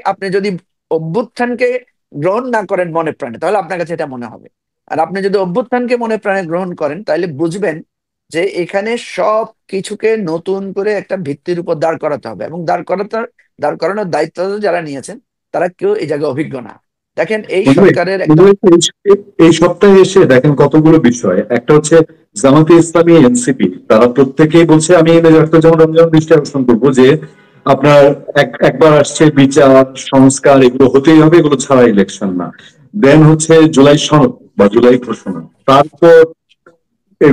আপনি যদি অভ্যুত্থানকে গ্রহণ না করেন মনে প্রাণে, তাহলে আপনার কাছে এটা মনে হবে। আর আপনি যদি অভ্যুত্থানকে মনে প্রাণে গ্রহণ করেন, তাহলে বুঝবেন যে এখানে সব কিছুকে নতুন করে একটা ভিত্তির উপর দাঁড় করাতে হবে, এবং দাঁড় করানোর দায়িত্ব যারা নিয়েছেন তারা কেউ এই জায়গায় অভিজ্ঞ না। দেখেন এই সরকারের একটা এই সপ্তাহে এসে দেখেন কতগুলো বিষয়। একটা হচ্ছে জামাতে ইসলামী, এনসিপি, তারা প্রত্যেকেই বলছে, আমি যেমন রমজান দৃষ্টি আকর্ষণ করবো যে আপনার একবার আসছে বিচার সংস্কার, এগুলো হতেই হবে, এগুলো ছাড়া ইলেকশন না। দেন হচ্ছে জুলাই সনদ বা জুলাই ঘোষণা, তারপর এই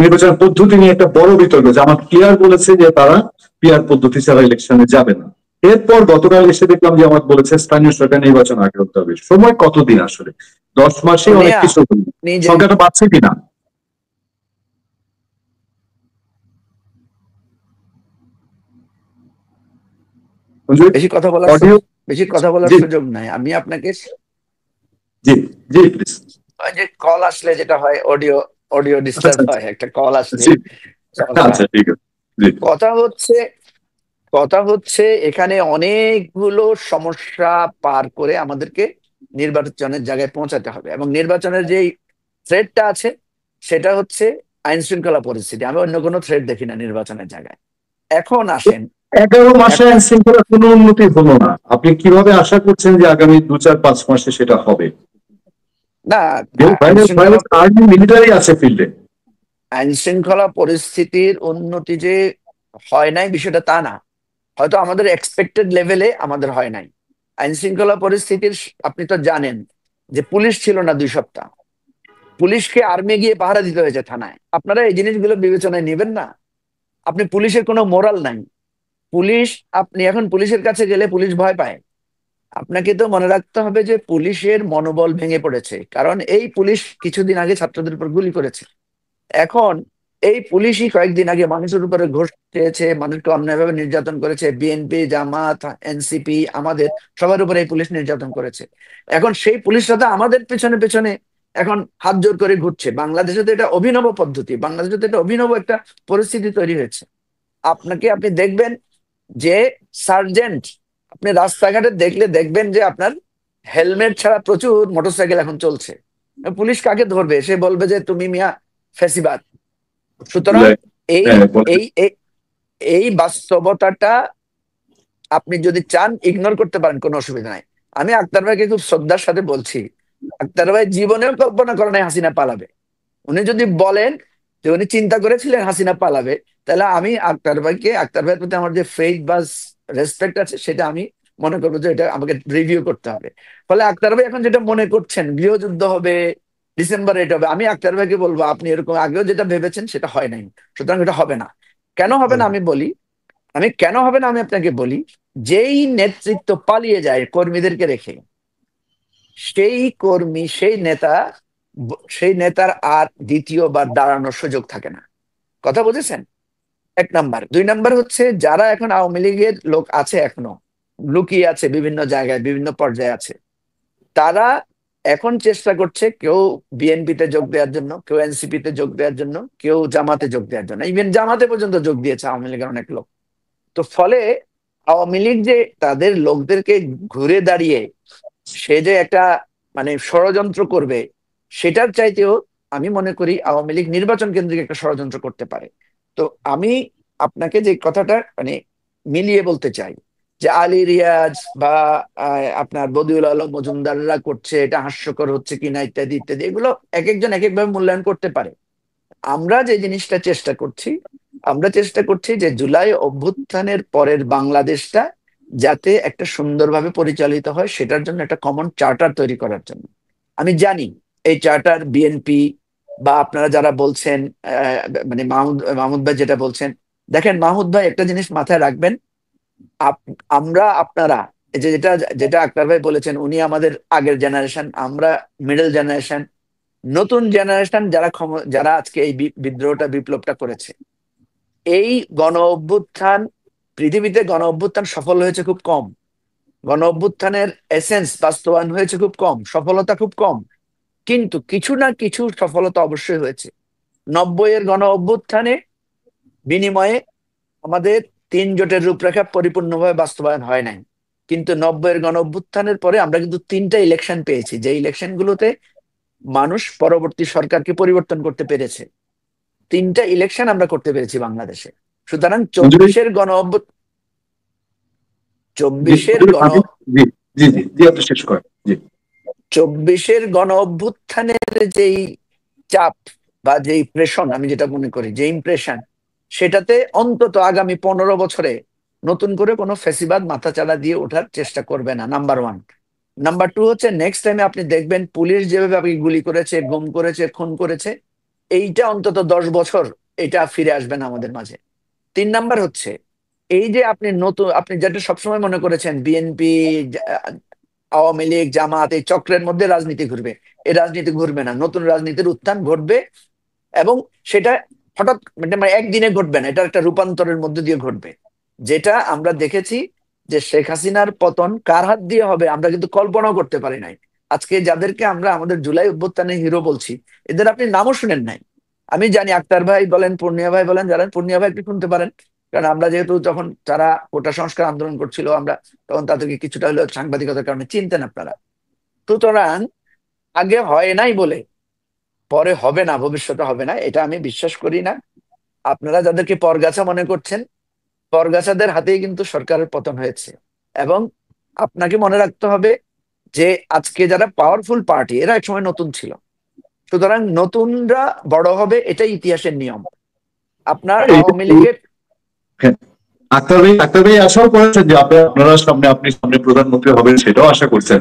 নির্বাচন পদ্ধতি নিয়ে একটা বড় বিতর্ক। জামাত ক্লিয়ার বলেছে যে তারা পিআর পদ্ধতি ছাড়া ইলেকশনে যাবে না। এরপর গতকাল এসে দেখলাম যে আমার বলেছে স্থানীয় সরকার নির্বাচন আগে হতে হবে। সময় কতদিন আসলে? 10 মাসে অনেক কিছু হলো। নিজে সংখ্যাটা বাড়ছে কিনা? বেশি কথা বলার অডিও। বেশি কথা বলার জি সুযোগ নাই। আমি আপনাকে জি জি প্লিজ। ওই যে কল আসলে যেটা হয়, অডিও অডিও ডিস্টার্ব আচ্ছা হয়, একটা কল আসলে জি, সমস্যা আচ্ছা হয়। ঠিক আছে। জি কথা হচ্ছে কথা হচ্ছে এখানে অনেকগুলো সমস্যা পার করে আমাদেরকে নির্বাচনের জায়গায় পৌঁছাতে হবে, এবং নির্বাচনের যেই থ্রেডটা আছে সেটা হচ্ছে আইন শৃঙ্খলা পরিস্থিতি। আমি অন্য কোনো থ্রেড দেখি না নির্বাচনের জায়গায়। এখন আসেন, 11 মাসে এখন আইন শৃঙ্খলা কোনো উন্নতি হলো না। আপনি কিভাবে আশা করছেন যে আগামী 2-4-5 মাসে সেটা হবে? না, আইন শৃঙ্খলা আর্মি মিলিটারি আছে ফিল্ডে। আইন শৃঙ্খলা পরিস্থিতির উন্নতি যে হয় নাই বিষয়টা তা না, হয়তো আমাদের এক্সপেক্টেড লেভেলে আমাদের হয় নাই। আইন শৃঙ্খলা পরিস্থিতির আপনি তো জানেন যে পুলিশ ছিল না 2 সপ্তাহ, পুলিশকে আর্মি গিয়ে পাহারা দিতে হয়েছে থানায়। আপনারা এই জিনিসগুলো বিবেচনায় নেবেন না। আপনি পুলিশের কোনো মোরাল নাই। পুলিশ, আপনি এখন পুলিশের কাছে গেলে পুলিশ ভয় পায়। আপনাকে তো মনে রাখতে হবে যে পুলিশের মনোবল ভেঙে পড়েছে, কারণ এই পুলিশ কিছুদিন আগে ছাত্রদের উপর গুলি করেছে। এখন এই পুলিশই কয়েকদিন আগে মানুষের উপরে ঘোষ খেয়েছে, মানুষকে অন্যায়ভাবে নির্যাতন করেছে। বিএনপি, জামাত, এনসিপি, আমাদের সবার উপরে এই পুলিশ নির্যাতন করেছে। এখন সেই পুলিশরা তো আমাদের পেছনে পেছনে এখন হাত জোর করে ঘুরছে। বাংলাদেশে তো এটা অভিনব পদ্ধতি, বাংলাদেশে তো এটা অভিনব একটা পরিস্থিতি তৈরি হয়েছে। আপনি দেখবেন যে সার্জেন্ট, আপনি রাস্তাঘাটে দেখলে দেখবেন যে আপনার হেলমেট ছাড়া প্রচুর মোটরসাইকেল এখন চলছে। পুলিশ কাকে ধরবে? সে বলবে যে তুমি মিয়া ফ্যাসিবাদ। সুতরাং এই এই এই- এই বাস্তবতাটা আপনি যদি চান ইগনোর করতে পারেন, কোনো অসুবিধা নাই। আমি আক্তার ভাইকে খুব শ্রদ্ধার সাথে বলছি, আক্তার ভাই জীবনেও কল্পনা করে নাই হাসিনা পালাবে। উনি যদি বলেন যে উনি চিন্তা করেছিলেন হাসিনা পালাবে, তাহলে আমি আক্তার ভাইয়ের প্রতি আমার যে ফেইথ বা রেসপেক্ট আছে, সেটা আমি মনে করবো যে এটা আমাকে রিভিউ করতে হবে। ফলে আক্তার ভাই এখন যেটা মনে করছেন গৃহযুদ্ধ হবে, ডিসেম্বরে এটা হবে, আমি আক্তার ভাইকে বলবো আপনি এরকম আগেও যেটা ভেবেছেন সেটা হয় নাই। সুতরাং এটা হবে না। কেন হবে না আমি আপনাকে বলি। যেই নেতৃত্ব পালিয়ে যায় কর্মীদেরকে রেখে, সেই নেতার আর দ্বিতীয়বার দাঁড়ানোর সুযোগ থাকে না। কথা বুঝেছেন? 1 নাম্বার। 2 নাম্বার হচ্ছে যারা এখন আওয়ামী লীগের লোক আছে, এখনো লুকিয়ে আছে বিভিন্ন জায়গায়, বিভিন্ন পর্যায়ে আছে, তারা এখন চেষ্টা করছে কেউ বিএনপিতে যোগ দেওয়ার জন্য, কেউ এনসিপিতে যোগ দেওয়ার জন্য, কেউ জামাতে যোগ দেওয়ার জন্য। ইভেন জামাতে পর্যন্ত যোগ দিয়েছে আওয়ামী লীগের অনেক লোক। তো ফলে আওয়ামী লীগ যে তাদের লোকদেরকে ঘুরে দাঁড়িয়ে সে যে একটা মানে ষড়যন্ত্র করবে, সেটার চাইতেও আমি মনে করি আওয়ামী লীগ নির্বাচন কেন্দ্রিক একটা ষড়যন্ত্র করতে পারে। তো আমি আপনাকে যে কথাটা মানে মিলিয়ে বলতে চাই যে আলী রিয়াজ বা আপনার বদিউল আলম মজুমদাররা করছে, এটা হাস্যকর হচ্ছে কিনা ইত্যাদি ইত্যাদি, এগুলো এক একজন এক একভাবে মূল্যায়ন করতে পারে। আমরা যে জিনিসটা চেষ্টা করছি যে জুলাই অভ্যুত্থানের পরের বাংলাদেশটা যাতে একটা সুন্দরভাবে পরিচালিত হয়, সেটার জন্য একটা কমন চার্টার তৈরি করার জন্য। আমি জানি এই চার্টার বিএনপি বা আপনারা যারা বলছেন, মানে মাহমুদ ভাই যেটা বলছেন, দেখেন মাহমুদ ভাই একটা জিনিস মাথায় রাখবেন। আপনারা এই যে যেটা যেটা আক্তার ভাই বলেছেন, উনি আমাদের আগের জেনারেশন, আমরা মিডল জেনারেশন, নতুন জেনারেশন যারা আজকে এই বিদ্রোহটা বিপ্লবটা করেছে। এই গণ অভ্যুত্থান, পৃথিবীতে গণ অভ্যুত্থান সফল হয়েছে খুব কম, গণ অভ্যুত্থানের এসেন্স বাস্তবায়ন হয়েছে খুব কম, সফলতা খুব কম। কিন্তু কিছু না কিছু সফলতা অবশ্যই হয়েছে। 90-এর গণ অভ্যুত্থানে বিনিময়ে আমাদের 3 জোটের রূপরেখা পরিপূর্ণভাবে বাস্তবায়ন হয় নাই, কিন্তু 90-এর গণ অভ্যুত্থানের পরে আমরা কিন্তু 3টা ইলেকশন পেয়েছি, যে ইলেকশন গুলোতে মানুষ পরবর্তী সরকারকে পরিবর্তন করতে পেরেছে। 3টা ইলেকশন আমরা করতে পেরেছি বাংলাদেশে। সুতরাং 24-এর গণ অভ্যুত্থান, 24-এর গণ জি জি জি জি আপনি শেষ করেন। জি 24-এর গণ অভ্যুত্থানের যেই চাপ বা যেই প্রেশন, আমি যেটা মনে করি যে ইমপ্রেশন, সেটাতে অন্তত আগামী 15 বছরে নতুন করে কোনো ফ্যাসিবাদ মাথাচাড়া দিয়ে ওঠার চেষ্টা করবে না, নাম্বার 1। নাম্বার 2 হচ্ছে নেক্সট টাইমে আপনি দেখবেন পুলিশ যেভাবে গুলি করেছে, গুম করেছে, খুন করেছে, এইটা অন্তত 10 বছর এটা ফিরে আসবে না আমাদের মাঝে। 3 নাম্বার হচ্ছে এই যে আপনি নতুন, আপনি যেটা সবসময় মনে করেছেন বিএনপি, আওয়ামী লীগ, জামাত এই চক্রের মধ্যে রাজনীতি ঘুরবে, এই রাজনীতি ঘুরবে না, নতুন রাজনীতির উত্থান ঘটবে। এবং সেটা হঠাৎ মানে একদিনে ঘটবে না, এটা একটা রূপান্তরের মধ্যে দিয়ে ঘটবে। যেটা আমরা দেখেছি যে শেখ হাসিনার পতন কার হাত দিয়ে হবে আমরা কিন্তু কল্পনাও করতে পারি নাই। আজকে যাদেরকে আমরা আমাদের জুলাই অভ্যুত্থানের হিরো বলছি, এদের আপনি নামও শুনেন নাই। আমি জানি আক্তার ভাই বলেন, পূর্ণিয়া ভাই বলেন, জানেন পূর্ণিয়া ভাই একটু শুনতে পারেন, কারণ আমরা যেহেতু যখন তারা কোটা সংস্কার আন্দোলন করছিল আমরা তখন তাদেরকে কিছুটা হলেও সাংবাদিকতার কারণে চিনতেন আপনারা। সুতরাং আগে হয় নাই বলে পরে হবে না, ভবিষ্যতে হবে না, এটা আমি বিশ্বাস করি না। আপনারা যাদেরকে পরগাছা মনে করছেন, পরগাছাদের হাতেই কিন্তু সরকারের পতন হয়েছে। এবং আপনাকে মনে রাখতে হবে যে আজকে যারা পাওয়ারফুল পার্টি এরা একসময় নতুন ছিল, সুতরাং নতুনরা বড় হবে, এটাই ইতিহাসের নিয়ম। আপনার আওয়ামী লীগের আক্তার ভাই আশাও করেছেন যে আপনারা সামনে আপনি সামনে প্রধানমন্ত্রী হবেন, সেটাও আশা করছেন।